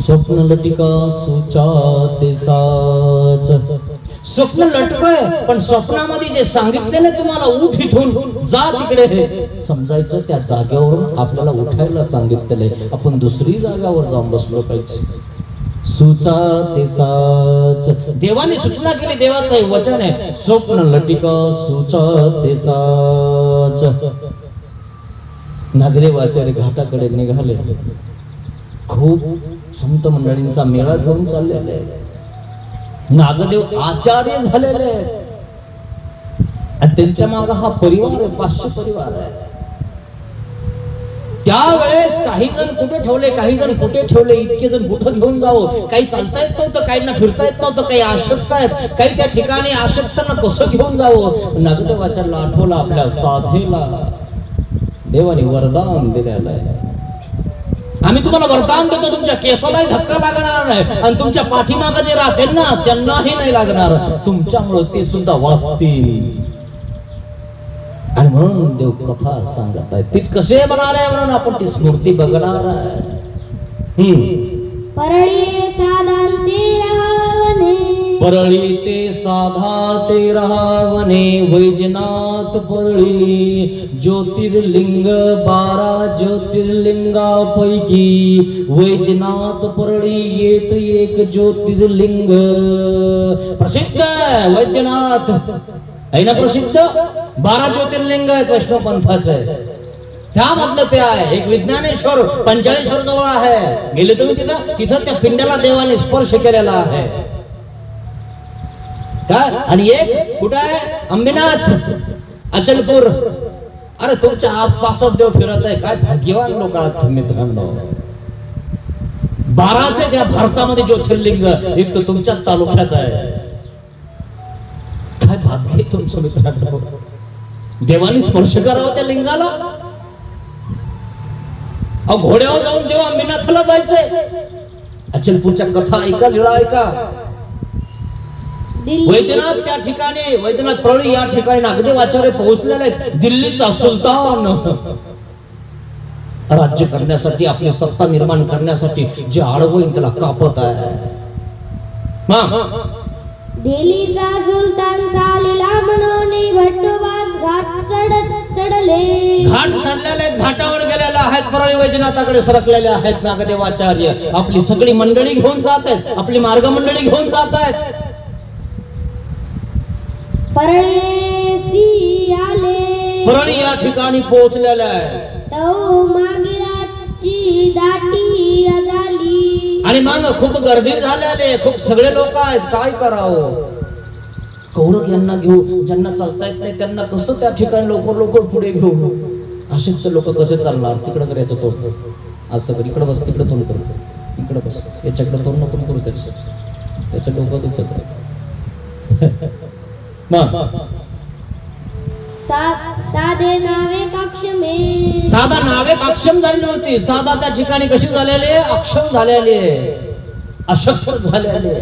स्वप्न लटिका सुचा ते साच. स्वप्न लटकय, पण स्वप्नामध्ये जे सांगितलेलं तुम्हाला, उठ इथून जा तिकडे, हे समजायचं त्या जागेवरून आपल्याला उठायला सांगितलेलं. आपण दुसरी जागेवर जाऊन बसलो पाहिजे. सुचा ते साच. देवाने सूचना केली, देवाचं हे वचन आहे, स्वप्न लटिका सुचा ते साच. नागदेवाचार्य घाटाकडे निघाले. खूप संत मंडळींचा मेळा घेऊन चाललेला आहे. नागदेव आचार्य झालेले आणि त्यांच्या मागे हा परिवार आहे, 500 परिवार आहे. त्यावेळेस काही जण कुठे ठेवले, काही जण कुठे ठेवले, इतके जण कुठं घेऊन जावं. काही चालता येत नव्हतं, काहींना फिरता येत नव्हतं, काही आशक्त आहेत, काही त्या ठिकाणी आशक्तांना कसं घेऊन जावं. नागदेवाचार्याला आठवलं, आपल्या साधेला देवाने वरदान दिलेलं आहे. आम्ही तुम्हाला वरदान देतो, तुमच्या केसालाही धक्का लागणार नाही आणि तुमच्या पाठीमागे जे राहतील ना त्यांनाही नाही लागणार. तुमच्यामुळे ते सुद्धा वाचतील. आणि म्हणून देव कथा सांगत आहे, तीच कसे म्हणाले म्हणून आपण ती स्मृती बघणार आहे. परळी साधा ते रावणे, परळी ते साधा ते रावणे. वैजनाथ परळी ज्योतिर्लिंग 12 ज्योतिर्लिंगापैकी वैजनाथ परळी येत एक ज्योतिर्लिंग. प्रसिद्ध वैद्यनाथ आहे ना, प्रसिद्ध 12 ज्योतिर्लिंग आहेत वैष्णव पंथाचे. त्यामधलं ते आहे एक विज्ञानेश्वर, पंचाळेश्वर जवळ आहे. गेले तुम्ही तिथं, तिथं त्या पिंडाला देवाने स्पर्श केलेला आहे. काय, आणि एक कुठं आहे, अंबिनाथ अचलपूर. अरे तुमच्या आसपासच देव फिरत आहे. काय भाग्यवान लोक आहात मित्रांनो. 12चे त्या भारतामध्ये ज्योतिर्लिंग एक तर तुमच्या तालुक्यात आहे. काय भाग्य आहे तुमचं मित्रांनो. देवाने स्पर्श करावा त्या लिंगाला. घोड्यावर जाऊन देव अंबिनाथला जायचंय. अचलपूरच्या कथा ऐका, लीळा ऐका. वैद्यनाथ त्या ठिकाणी, वैद्यनाथ परळी या ठिकाणी नागदेवाचार्य पोहोचलेले आहेत. दिल्लीचा सुलतान राज्य करण्यासाठी, आपली सत्ता निर्माण करण्यासाठी जे आडवळीन त्याला कापत आहे. दिल्लीचा सुलतान चालेला म्हणून भट्टोबास घाट चढले. घाट चढलेले आहेत, घाटावर गेलेले आहेत, परळी वैजनाथाकडे सरकलेले आहेत. नागदेवाचार्य आपली सगळी मंडळी घेऊन जात आहेत, आपली मार्ग मंडळी घेऊन जात आहेत. परळेसी आले, परळी या ठिकाणी पोहोचलेले आहे. तो मागिराची दाटी झाली आणि मग खूप गर्दी झालेली, खूप सगळे लोक आहेत. काय करावं. कौरव यांना घेऊ, ज्यांना चालता येत नाही त्यांना कसं त्या ठिकाणी लवकर लवकर पुढे घेऊ. असेच तर लोक कसे चालणार. तिकडं करायचं तोंड, असं कर, इकडं बस, तिकडं तोंड करतो, इकडं बस, याच्याकडे तोंड नको करू, त्याचं डोकं दुखत साधे नावे अक्षमे. साधा नावे अक्षम झाली नव्हती. साधा त्या ठिकाणी कशी झालेली, अक्षम झालेली, अशक्त झालेली.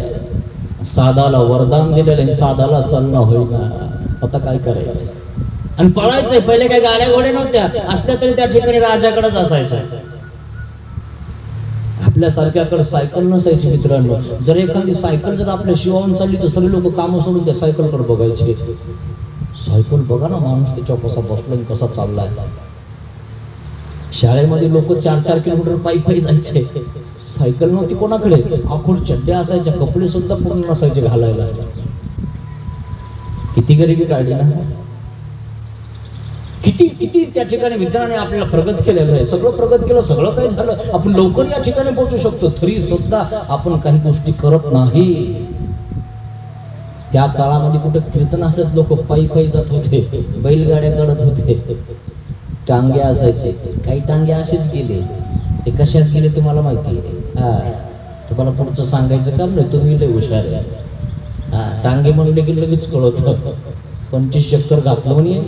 साधाला वरदान दिलेलं, साधाला चालणं होईना. आता काय करायचं. आणि पळायचंय. पहिले काही गाड्या घोडे नव्हत्या, असल्या तरी त्या ठिकाणी राजाकडेच असायचं. आपल्यासारख्याकडे सायकल नसायची मित्रांनो. जर एखादी सायकल जर आपल्या शिवावून चालली तर सगळे लोक काम सोडून त्या सायकलकडे बघायचे. सायकल बघा ना, माणूस त्याच्यावर कसा बसलाय, कसा चाललाय. शाळेमध्ये लोक 4-4 किलोमीटर पायी पायी जायचे. सायकल नव्हती कोणाकडे. आखूड चड्ड्या असायच्या, कपडे सुद्धा पूर्ण नसायचे घालायला. किती गरिबी काढली ना. किती किती त्या ठिकाणी मित्रांनी आपल्याला प्रगत केलेलं आहे. सगळं प्रगत केलं, सगळं काही झालं. आपण लवकर या ठिकाणी पोहोचू शकतो, तरी सुद्धा आपण काही गोष्टी करत नाही. त्या काळामध्ये कुठे कीर्तनात लोक पायी पायी जात होते, बैलगाड्या काढत होते, टांगे असायचे. काही टांगे असेच गेले. ते कशात गेले तुम्हाला माहिती आहे. तुम्हाला पुढचं सांगायचं काम नाही, तुम्ही लय हुशार आहे. टांगे म्हणले की लगेच कळत. 25 चक्कर घातलं म्हणे.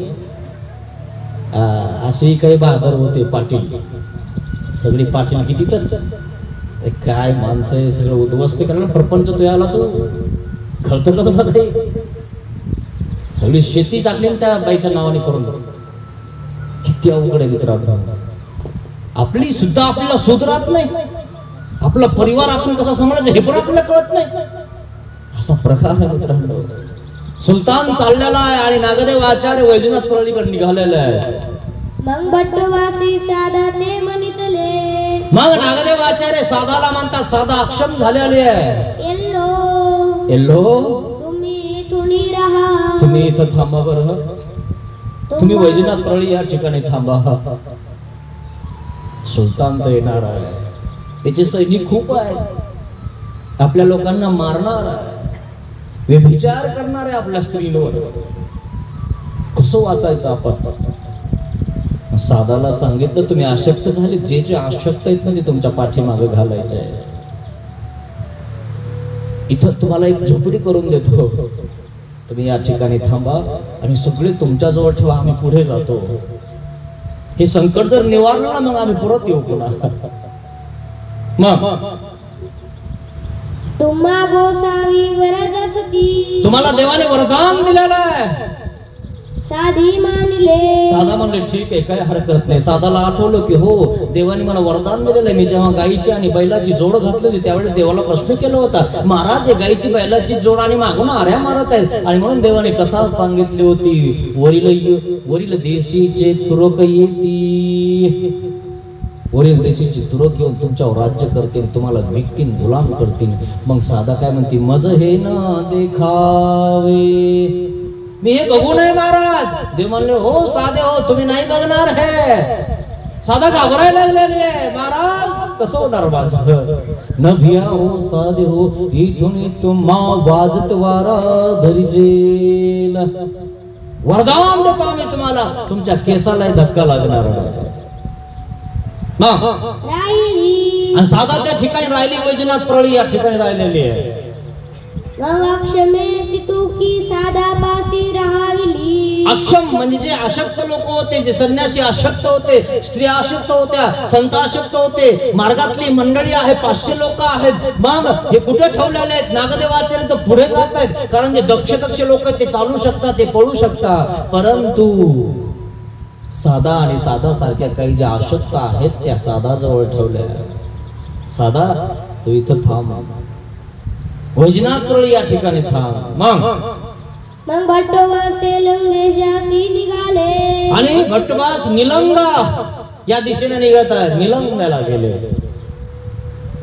असेही काही बहादर होते पाटील. सगळी पाटील कितीतच. काय माणसं आहे, सगळं उद्ध्वस्त करणं. प्रपंच तो याला तो घडतं कसं बघा. सगळी शेती टाकली त्या बाईच्या नावाने करून. किती अवघड आहे मित्रांनो. आपली सुद्धा आपल्याला शोध राहत नाही. आपला परिवार आपण कसा सांभाळायचा हे पण आपल्याला कळत नाही. असा प्रकार आहे मित्रांनो. सुलतान चाललेला आहे आणि नागदेव आचार्य वैजनाथ परळीकडे निघालेला आहे. मग भट्टवासी साधा ते म्हणितले. मग नागदेव आचार्य साधाला म्हणतात, साधा अक्षम झालेले आहे. एल्लो एल्लो तुम्ही इथून राहा. तुम्ही इथं थांबा बरं. तुम्ही वैजनाथ परळी या ठिकाणी थांबा. सुलतान तर येणार आहे. त्याचे सैनिक खूप आहेत. आपल्या लोकांना मारणार आहे, व्यभिचार करणार आहे आपल्या स्त्रीवर. कसं वाचायचं आपण. साधाला सांगितलं, तुम्ही आशक्त झाले, जे जे आशक्त आहेत ना ते तुमच्या पाठीमागे घालायचे आहे. इथं तुम्हाला एक झोपडी करून देतो, तुम्ही या ठिकाणी थांबा आणि सगळे तुमच्या जवळ ठेवा, आम्ही पुढे जातो. हे संकट जर निवारलं ना मग आम्ही परत येऊ पुन्हा. मग तुम्हा गोसावी वरद असती. तुम्हाला देवाने वरदान दिलेलं आहे. साधी मानले. साधा म्हणले ठीक आहे, काय हरकत नाही. साधाला आठवलं की हो देवाने मला वरदान दिलेलं आहे. मी जेव्हा गायीची आणि बैलाची जोड घातली होती त्यावेळेस देवाला प्रश्न केला होता, महाराज हे गायीची बैलाची जोड आणि मागून आऱ्या मारत आहेत. आणि म्हणून देवाने कथा सांगितली होती, वरील देशीचे तुरक येती. वरील देशीची तुरक येऊन तुमच्यावर राज्य करतील, तुम्हाला विकतील, गुलाम करतील. मग साधा काय म्हणते, मज हे न देखावे, मी हे बघू नये महाराज. देव म्हणले हो साधे हो तुम्ही नाही बघणार है. साधा घाबरायला लागलेली आहे. महाराज कसं होणार माझं. न भिया हो साधे हो, इथून तुम्हा वाजत वारा धरिजेल. वरदान देतो आम्ही तुम्हाला, तुमच्या केसाला धक्का लागणार नाही. आणि साधा त्या ठिकाणी राहिली, वैजनाथ परळी या ठिकाणी राहिलेली आहे. मग अक्षमे तितुकी साधा पासी राहाविली. अक्षम म्हणजे जे अशक्त लोक होते, जे संन्यासी अशक्त होते, स्त्रिया अशक्त होत्या, संत अशक्त होते, मार्गातली मंडळी आहे, 500 लोक आहेत. मग हे कुठे ठेवलेले आहेत. नागदेवाचार्य तर पुढे जात आहेत, कारण जे दक्ष लोक आहेत ते चालू शकतात, ते पळू शकतात. परंतु साधा आणि साधा सारख्या काही ज्या अशक्त आहेत त्या साधा जवळ ठेवल्या. साधा तू इथं थांब, वैजनाथ परळी या ठिकाणी थांब. मग भट्टवास तेलंगेशासी निघाले. आणि भट्टवास निलंगा या दिशेने निघत आहेत, निलंग्याला गेले.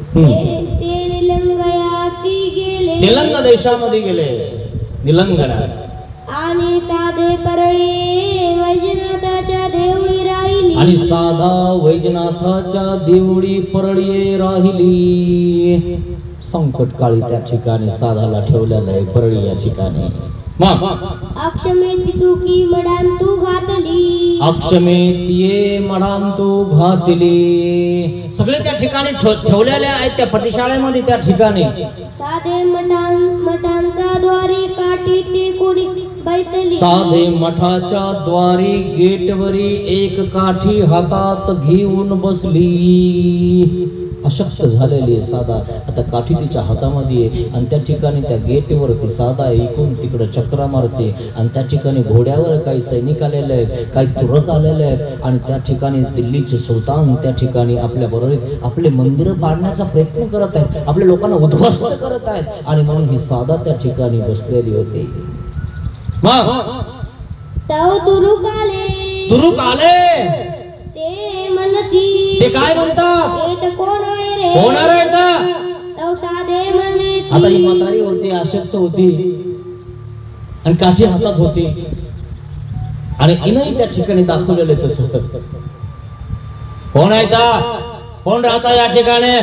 ते निलंगयासी गेले, निलंग देशामध्ये गेले, निलंगणा. आणि साधे परळी वैजनाथाच्या देवळी राहिली. आणि साधा वैजनाथाच्या देवळी परळी राहिली. संकट काळी त्या ठिकाणी साधाला ठेवलेलं आहे, परळी या ठिकाणी. मग अक्षमेती तू की मडान तू घातली अक्षमेतीये मडान तू घातली. सगळे त्या ठिकाणी ठेवलेल्या आहेत त्या पटीशाळेमध्ये. त्या ठिकाणी साधे मठांचा द्वारी काठी ते कोणी बैसली साधे मठाच्या द्वारी गेटवरी एक काठी हातात घेऊन बसली. अशक्त झालेली आहे साधा. आता काठी तिच्या हातामध्ये आहे आणि त्या ठिकाणी त्या गेटवरती साधा इकडून तिकडं चक्रा मारते आणि त्या ठिकाणी घोड्यावर काही सैनिक आलेले आहेत, काही तुरक आलेले आहेत आणि त्या ठिकाणी दिल्लीचे सुलतान त्या ठिकाणी आपल्या बरोबरीत आपले मंदिर पाडण्याचा प्रयत्न करत आहेत, आपल्या लोकांना उद्ध्वस्त करत आहेत आणि म्हणून ही साधा त्या ठिकाणी बसलेली होती. तव तुरुक आले ते म्हणती ते काय म्हणतात? येत कोण आहे रे? होणार आहे का? तव साधे म्हणती. आता ही म्हातारी होती, अशक्त होती आणि काठी हातात होती आणि इनही त्या ठिकाणी दाखवलेले तसं. कोण आहे का? कोण राहता या ठिकाणी?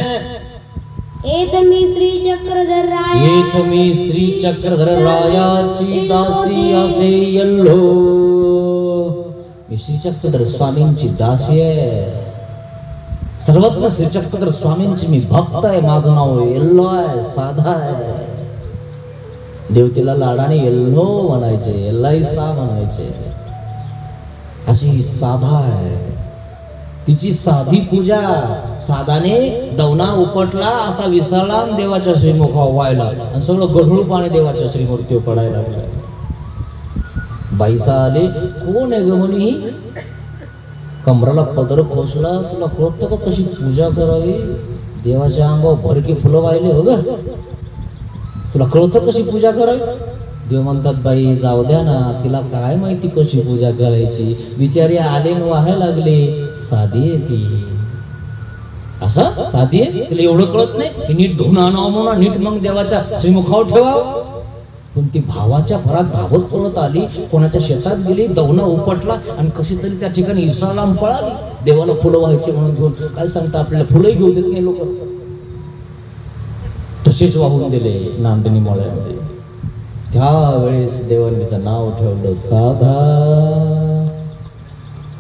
येत मी श्री चक्रधर राया येत मी श्री चक्रधर रायाची दासी असे यल्लो. मी श्री चक्रधर स्वामींची दासी आहे. सर्वज्ञ श्री चक्रधर स्वामींची मी भक्त आहे. माझं नाव येल्लो आहे, साधा आहे. देवतेला लाडाने येल्लो म्हणायचे, येल्लाईसा म्हणायचे. अशी साधा आहे. तिची साधी पूजा. साधाने दवना उपटला असा विसरला आणि देवाच्या श्रीमुखावर व्हायला आणि सगळं गढूळ पाणी देवाच्या श्रीमूर्तीवर पडायला लागलं. बाईसा आले, कोण आहे ग म्हणे? कमराला पदर खोसला. तुला कळतं का कशी पूजा करावी? देवाच्या अंगावर भरकी फुलं वाहिले हो ग. तुला कळतं कशी पूजा करावी? देव म्हणतात, बाई जाऊ द्या ना, तिला काय माहिती कशी पूजा करायची. बिचारी आले न व्हायला लागले. साधी आहे ती. असं साधी आहे, तिला एवढं कळत नाही. नीट धुवून आणावं म्हणा, नीट मग देवाच्या श्रीमुखावर ठेवा. पण ती भावाच्या भरात धावत पळत आली, कोणाच्या शेतात गेली, दवना उपटला आणि कशी तरी त्या ठिकाणी इसळला पळाली. देवाला फुलं व्हायचे म्हणून घेऊन. काय सांगता, आपल्याला फुलंही घेऊ देत नाही लोक. तसेच वाहून दिले नांदणी मळ्यामध्ये. त्यावेळेस देवांनीचं नाव ठेवलं साधा.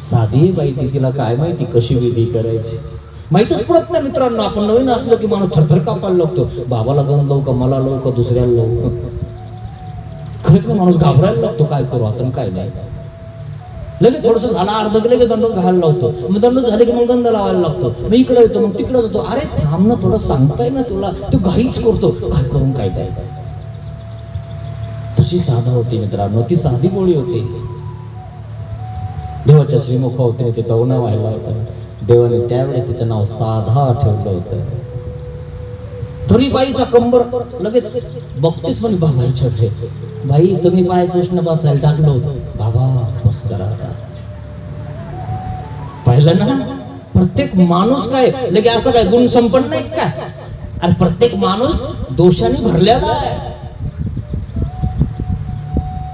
साधी बाई ती, तिला काय माहिती कशी विधी करायची. माहितच पडत नाही मित्रांनो. आपण नवीन असलो की माणूस थरथर कापायला लागतो. बाबाला गंध लावू का, मला लावू का, दुसऱ्याला लावू का. खरं माणूस घाबरायला लागतो. काय करू आता काय नाही. लगेच थोडस झाला अर्ध की लगेच दंड घालायला लावतो. मग दंड झाले की मग गंध लावायला लागतो. मग इकडे येतो, मग तिकडे जातो. अरे थांब ना, थोडं सांगताय ना तुला. तू घाईच करतो. काय करून काय काय. तशी साधा होती मित्रांनो. ती साधी गोळी होती. देवाच्या श्रीमुखावरती ते दवना व्हायला होता. देवाने त्यावेळेस तिचं नाव साधा ठेवलं होतं. तरी बाईचा कंबर लगेच बघतेच म्हणे, बाबा छोटे बाई तुम्ही पाय कृष्ण बसायला टाकलं होतं. बाबा बस करा आता. पाहिलं ना, प्रत्येक माणूस काय लगे असं काय गुण संपन्न नाही का? अरे प्रत्येक माणूस दोषाने भरलेला आहे.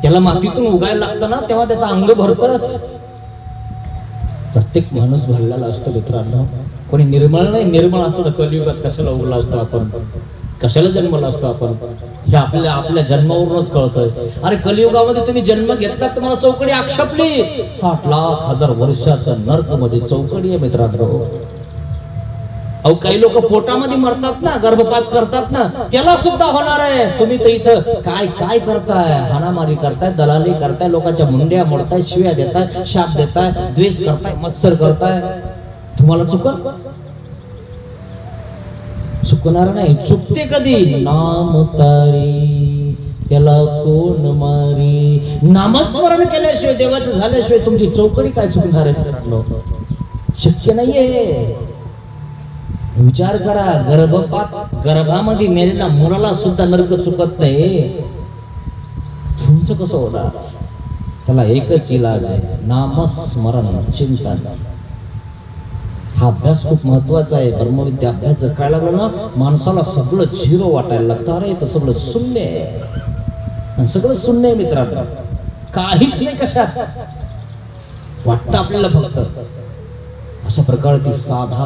त्याला मातीतून उगायला लागतं ना, तेव्हा त्याचं अंग भरतच. प्रत्येक माणूस भरलेला असतो मित्रांनो. कोणी निर्मळ नाही. निर्मळ असतो तर कलियुगात कशाला उगला असतो आपण, कशाला जन्मला असतो आपण, हे आपल्या जन्मावरूनच कळतंय. अरे कलियुगामध्ये तुम्ही जन्म घेतला, तुम्हाला चौकडी आक्षेपली. 60 लाख हजार वर्षाचं नर्क मध्ये चौकडी आहे मित्रांनो. अहो काही लोक पोटामध्ये मरतात ना, गर्भपात करतात ना, त्याला सुद्धा होणार आहे. तुम्ही तर इथं काय काय करताय? हाणामारी करताय, दलाली करताय, लोकांच्या मुंड्या मोडताय, शिव्या देताय, शाप देताय, द्वेष करताय, मत्सर करताय. तुम्हाला चुकणार नाही. चुकते कधी? नाम तारी त्याला कोण मारी. नामस्मरण केल्याशिवाय, देवाचं झाल्याशिवाय तुमची चौकडी काय चुकणार आहे मित्रांनो? शक्य नाहीये. विचार करा, गर्भामध्ये मेलेल्या मुलाला सुद्धा नरक चुकत नाही. तुमचं कसं होणार? त्याला एकच इलाज आहे, नामस्मरण, चिंतन. हा अभ्यास खूप महत्वाचा आहे. धर्मविद्या अभ्यास जर काय लागला ना, माणसाला सगळं झिरो वाटायला लागतं. अरे तर सगळं शून्य आहे. सगळं शून्य आहे मित्रांनो. काहीच नाही कशात वाटतं आपल्याला फक्त. अशा प्रकारे ती साधा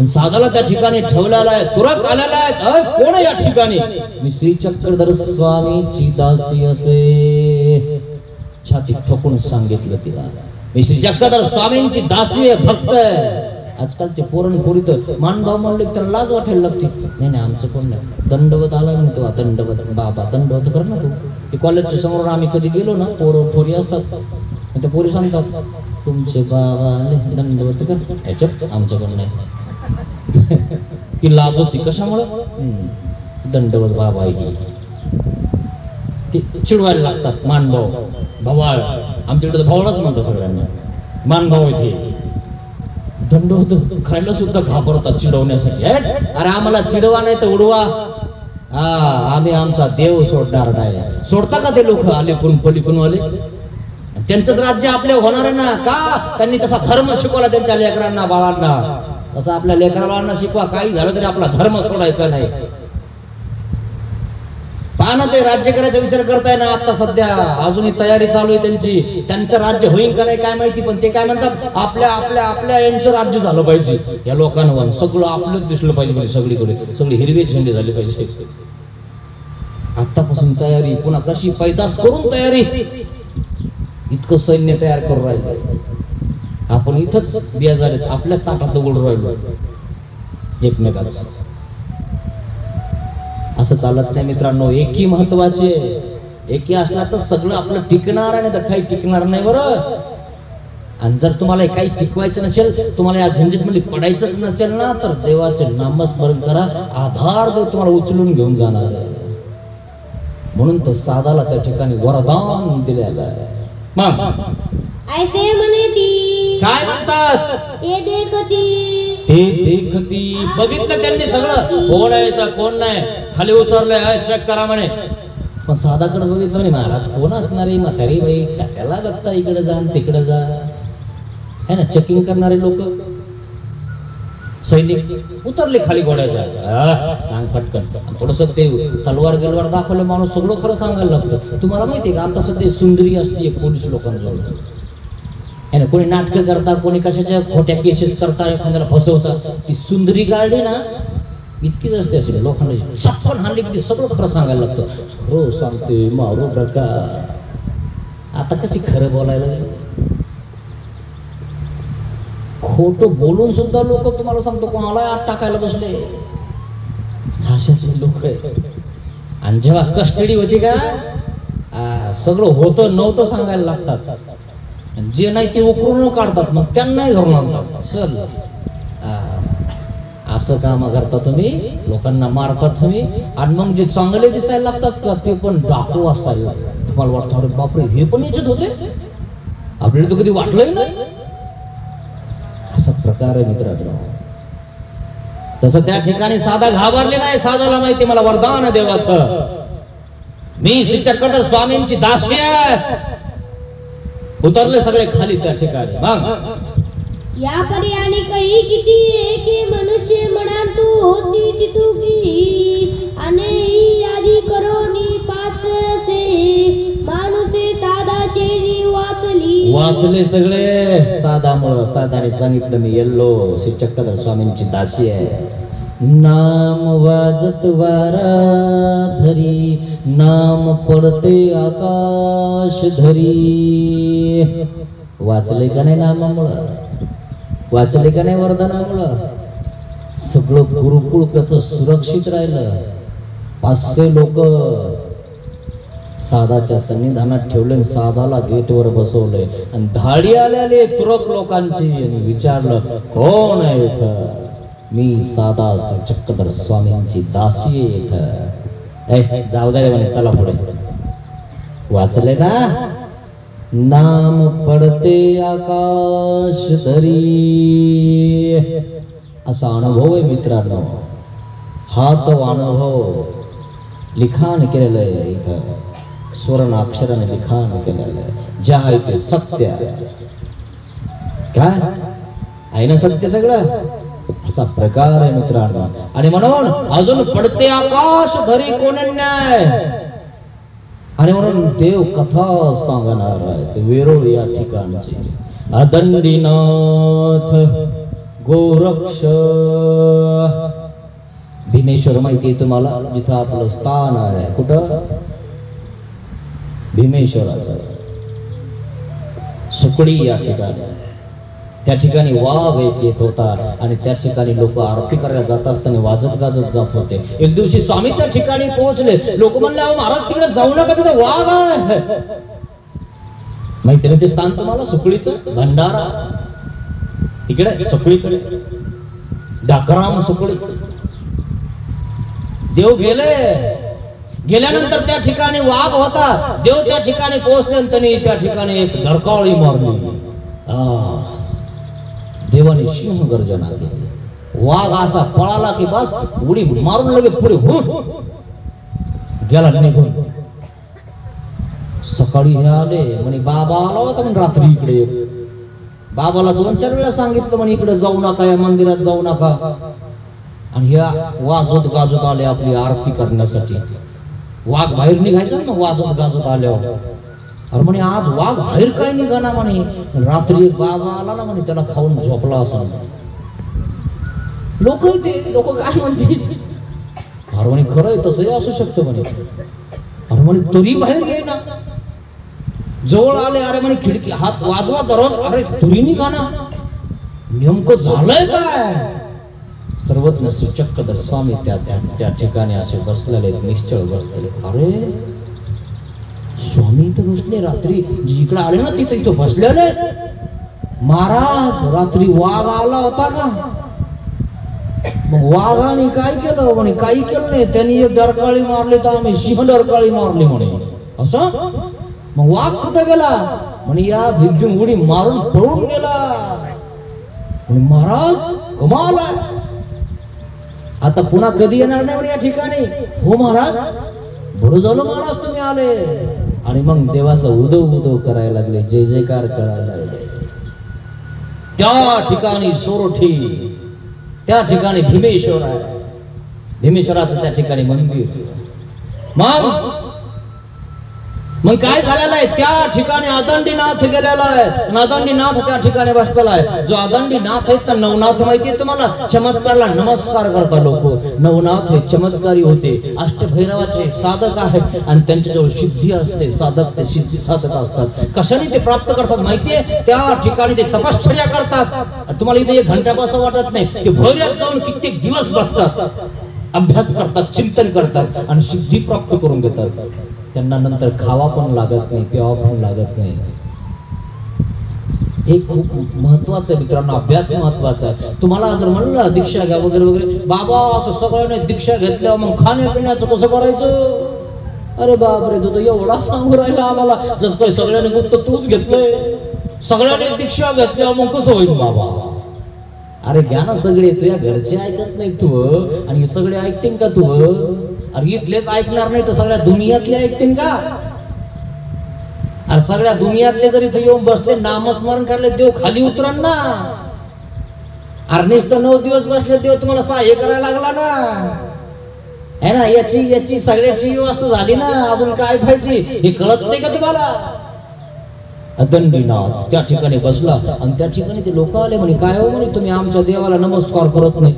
आणि साधाला त्या ठिकाणी ठेवलेला आहे, तुरक आलेला आहे. अय, कोण आहे या ठिकाणी? मी श्री चक्रधर स्वामीची दासी असे छाती ठोकून सांगितलं तिला. मी श्री चक्रधर स्वामींची दासी आहे, भक्त आहे. आजकालचे पोरण तर मानभाव म्हणले की त्याला लाज वाटायला लागते. नाही नाही, आमचं कोण नाही. दंडवत आला ना तेव्हा, दंडवत बाबा दंडवत कर ना तू. ते कॉलेजच्या समोर आम्ही कधी गेलो ना, पोरी असतात, त्या पोरी सांगतात तुमचे बाबा आले दंडवत कर. ह्याच्यात आमचं कोण नाही. ती लाज होती कशामुळे? दंडवत बाबा आहे ती चिडवायला लागतात. मानभाव भवाळ, आमच्याकडे भवाळच म्हणतात सगळ्यांना. मानभाव आहे दंडवत खायला सुद्धा घाबरतात चिडवण्यासाठी. अरे आम्हाला चिडवा नाही तर उडवा, आम्ही आमचा देव सोडणार नाही. सोडता का ते लोक आलेकून पलीकून वाले? त्यांचंच राज्य आपले होणार आहे ना. का त्यांनी तसा धर्म शिकवला त्यांच्या लेकरांना बाळांना, तसं आपल्या लेकरांना शिकवा. काही झालं तरी आपला धर्म सोडायचा नाही. पहा ना, ते राज्य करायचा विचार करताय ना आता सध्या, अजूनही तयारी चालू आहे त्यांची. त्यांचं राज्य होईल का नाही काय माहिती, पण ते काय म्हणतात आपल्या आपल्या आपल्या यांचं राज्य झालं पाहिजे. या लोकांवर सगळं आपलंच दिसलं पाहिजे, सगळीकडे सगळी हिरवे झेंडे झाले पाहिजे. आतापासून तयारी, पुन्हा कशी पैदास करून तयारी. इतकं सैन्य तयार करून राहिलं. आपण इथंच बिया झालेत, आपल्या ताटात दगड राहिलो एकमेकाच. असं चालत नाही मित्रांनो. एकी महत्वाचे, एकी असला तर सगळं आपलं टिकणार आहे, नाही तर काही टिकणार नाही. बरं, आणि जर तुम्हाला काही टिकवायचं नसेल, तुम्हाला या झंझट मध्ये पडायचंच नसेल ना, तर देवाचे नामस्मरण करा. आधार देव तुम्हाला उचलून घेऊन जाणार आहे. म्हणून तो साधाला त्या ठिकाणी वरदान दिलेलं आहे. मग ऐसे म्हणे ती, काय म्हणतात? ते देखती, ते देखती. बघितलं त्यांनी सगळं, कोण आहे तर कोण नाही. खाली उतरले, चेक करा म्हणे. पण साधाकडे बघितलं म्हणे, महाराज कोण असणार आहे? म्हातारी बाई, कशाला बघता इकडे जा तिकडे जा, है ना. चेकिंग करणारे लोक, सैनिक उतरले खाली घोड्याच्या. सांग पटकन. थोडस ते तलवार गेलवार दाखवलं, माणूस सगळं खरं सांगायला लागतं. तुम्हाला माहितीये का, आता सध्या सुंदरी असते एक पोलीस लोकांजवळ. कोणी नाटकं करता, कोणी कशाच्या खोट्या केसेस करता, एखाद्याला फसवता. ती सुंदरी गाडी ना इतकीच असते असेल लोकांना. चप्पन हाणली की सगळं खरं सांगायला लागतं. खरं सांगते, मारू नका. आता कशी खरं बोलायला, खोटं बोलून सुद्धा लोक तुम्हाला सांगतो कोणाला आत टाकायला बसले. अशाचे लोक आहे. आणि जेव्हा कस्टडी होती का, सगळं होतं नव्हतं सांगायला लागतात. जे नाही ते उकरून काढतात, मग त्यांनाही धरून आणतात. चल, असं काम करता तुम्ही, लोकांना मारतात तुम्ही. आणि मग जे चांगले दिसायला लागतात का, ते पण डाकू असतात. तुम्हाला वाटतं अरे बापरे, हे पण याच्यात होते, आपल्याला तर कधी वाटलंही नाही. असा प्रकार आहे मित्रांनो. तसं त्या ठिकाणी साधा घाबरले नाही. साधाला माहिती मला वरदान आहे देवाचं. मी श्री चक्रधर स्वामींची दासी आहे. उतरले सगळे खाली त्या ठिकाणी. या परी आणि काही किती एके मनुष्य म्हणा तू होती तितू की, आणि आधी करोनी पाच से माणुसे साधाचे वाचली. वाचले सगळे साधामुळं. साधाने सांगितलं मी येल्लो श्री चक्रधर स्वामींची दासी आहे. नाम वाजत वारा धरी, नाम पडते आकाश धरी. वाचले का नाही नामामुळं, वाचले का नाही वरदानामुळं. सगळं गुरुकुळ कसं सुरक्षित राहिलं. 500 लोक साधाच्या सन्निधानात ठेवले, साधाला गेटवर बसवले. आणि धाडी आलेले तुरक लोकांची. आणि विचारलं कोण आहे इथं? मी साधा चक्रधर स्वामींची दासी इथं. जाऊ दे म्हणे, चला पुढे. वाचले ना, नाम पडते आकाश धरी. असा अनुभव आहे मित्रांनो. हा तो अनुभव लिखाण केलेलं आहे इथं, स्वर्ण अक्षराने लिखाण केलेलं आहे. जे आहे ते सत्य काय आहे ना, सत्य सगळं. असा प्रकार आहे मित्रांनो. आणि म्हणून अजून पडते आकाश धरी कोण न्याय. आणि म्हणून देव कथा सांगणार आहे. ते वेरूळ या ठिकाणचे अदंडीनाथ गोरक्ष. भीमेश्वर माहिती आहे तुम्हाला, जिथं आपलं स्थान आहे. कुठं? भीमेश्वराचं सुकडी या ठिकाणी. त्या ठिकाणी वाघ एक येत होता आणि त्या ठिकाणी लोक आरती करायला जात असताना वाजत गाजत जात होते. एक दिवशी स्वामी त्या ठिकाणी पोहोचले. लोक म्हणले, अहो महाराज तिकडे जाऊ नका, तिथे वाघ आहे. माहिती नाही ते स्थान तुम्हाला? सुकळीचं भंडारा इकडे सुकळीकडे, डाकराम सुकळी. देव गेल्यानंतर त्या ठिकाणी वाघ होता. देव त्या ठिकाणी पोहोचल्यानंतर त्या ठिकाणी एक धडकावळी मारली. देवाने सिंह गर्जना केली. वाघ असा पळाला की बस उडी मारून लगे पुढे गेला निघून. सकाळी हे आले म्हणे, बाबा आला होता म्हणे रात्री इकडे. बाबाला 2-4 वेळा सांगितलं म्हणे इकडे जाऊ नका, या मंदिरात जाऊ नका. आणि ह्या वाजत गाजत आले आपली आरती करण्यासाठी. वाघ बाहेर निघायचा ना वाजत गाजत आल्यावर. अरे म्हणे आज वाघ बाहेर काय निघाला म्हणे. रात्री एक बाबा आला ना म्हणे, त्याला खाऊन झोपला असं. लोक काय म्हणतील? अरे म्हणे खरंय, तसंही असू शकतं म्हणे. अरे म्हणे तरी बाहेर ये ना. जवळ आले, अरे म्हणे खिडकी हात वाजवा दररोज. अरे तरी निघाला, नेमकं झालंय काय? सर्वज्ञ चक्रधर स्वामी त्या ठिकाणी असे बसलेले, निश्चळ बसलेले. अरे स्वामी इथं बसले, रात्री इकडे आले ना तिथं इथं बसलेले. महाराज रात्री वाघ आला होता का? मग वाघाने काय केलं म्हणे? काही केलं नाही, त्यांनी एक डरकाळी मारली तर आम्ही सिंह डरकाळी मारली म्हणे. असं? मग वाघ कुठं गेला म्हणे? या भिंतीतून उडी मारून पळून गेला म्हणे. महाराज कमाल आहे, आता पुन्हा कधी येणार नाही म्हणे या ठिकाणी. हो महाराज, बरं झालं महाराज तुम्ही आले. आणि मग देवाचा उदव करायला लागले, जय जयकार करायला लागले. त्या ठिकाणी सोरठी, त्या ठिकाणी भीमेश्वर आहे. भीमेश्वराचं त्या ठिकाणी मंदिर. मग काय झालेलं आहे? त्या ठिकाणी अदंडीनाथ गेलेला आहे. अदंडीनाथ त्या ठिकाणी बसलेला आहे. जो अदंडीनाथ आहे तर नवनाथ माहिती आहे तुम्हाला? चमत्कारला नमस्कार करता लोक. नवनाथ हे चमत्कारी होते, अष्टभैरवाचे साधक आहेत आणि त्यांच्याजवळ सिद्धी असते. साधक ते सिद्धी साधक असतात. कशाने ते प्राप्त करतात माहितीये? त्या ठिकाणी ते तपश्चर्या करतात. तुम्हाला इथे 1 घंटा बसं वाटत नाही, ते भैरवात जाऊन कित्येक दिवस बसतात, अभ्यास करतात, चिंतन करतात आणि सिद्धी प्राप्त करून घेतात. त्यांना नंतर खावा पण लागत नाही, प्यावा पण लागत नाही. हे खूप महत्वाचं आहे मित्रांनो, अभ्यास महत्वाचा आहे. तुम्हाला जर म्हणलं दीक्षा घ्या वगैरे वगैरे, बाबा असं सगळ्यांनी दीक्षा घेतल्यावर मग खाण्यापिण्याचं कसं करायचं? अरे बापरे, तू तर एवढा सांगू राहिला आम्हाला जसं काही सगळ्यांनी गुप्त तूच घेतलंय. सगळ्यांनी दीक्षा घेतल्यावर मग कसं होईल बाबा? अरे घ्या ना सगळे, तुझ्या घरचे ऐकत नाही तू आणि हे सगळे ऐकतील का तू? अरे इथलेच ऐकणार नाही तर सगळ्या दुनियातले ऐकतील का? अरे सगळ्या दुनियातले जर इथे येऊन बसले नामस्मरण करले, देव खाली उतरण ना. अरे नुसतं 9 दिवस बसले, देव तुम्हाला सहाय्य करायला लागला ना, है ना? याची सगळ्याची व्यवस्था झाली ना, अजून काय पाहिजे? हे कळत नाही का तुम्हाला? अदंडीनाथ त्या ठिकाणी बसला आणि त्या ठिकाणी ते लोक आले म्हणे, काय हो म्हणे तुम्ही आमच्या देवाला नमस्कार करत नाही?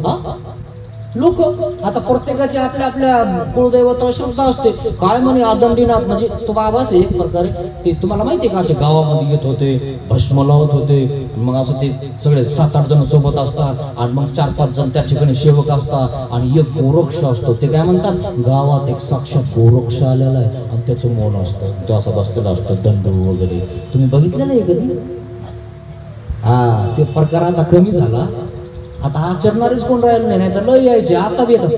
लोक आता प्रत्येकाची आपल्या आपल्या कुळदैवतावर श्रद्धा असते. काय म्हणे अदंडीनाथ म्हणजे तो बाबाच एक प्रकारे. ते तुम्हाला माहिती आहे का, असे गावामध्ये येत होते, भस्म लावत होते. मग असं ते सगळे 7-8 जण सोबत असतात आणि मग 4-5 जण त्या ठिकाणी सेवक असतात आणि एक गोरक्ष असतो. ते काय म्हणतात, गावात एक साक्षात गोरक्ष आलेला आहे आणि त्याचं मौन असतं, तो असा बसलेला असतो, दंड वगैरे. तुम्ही बघितलं नाही कधी? ते प्रकार आता कमी झाला, आता आचरणारेच कोण राहिले नाही, तर लय यायचे. आता बी येतात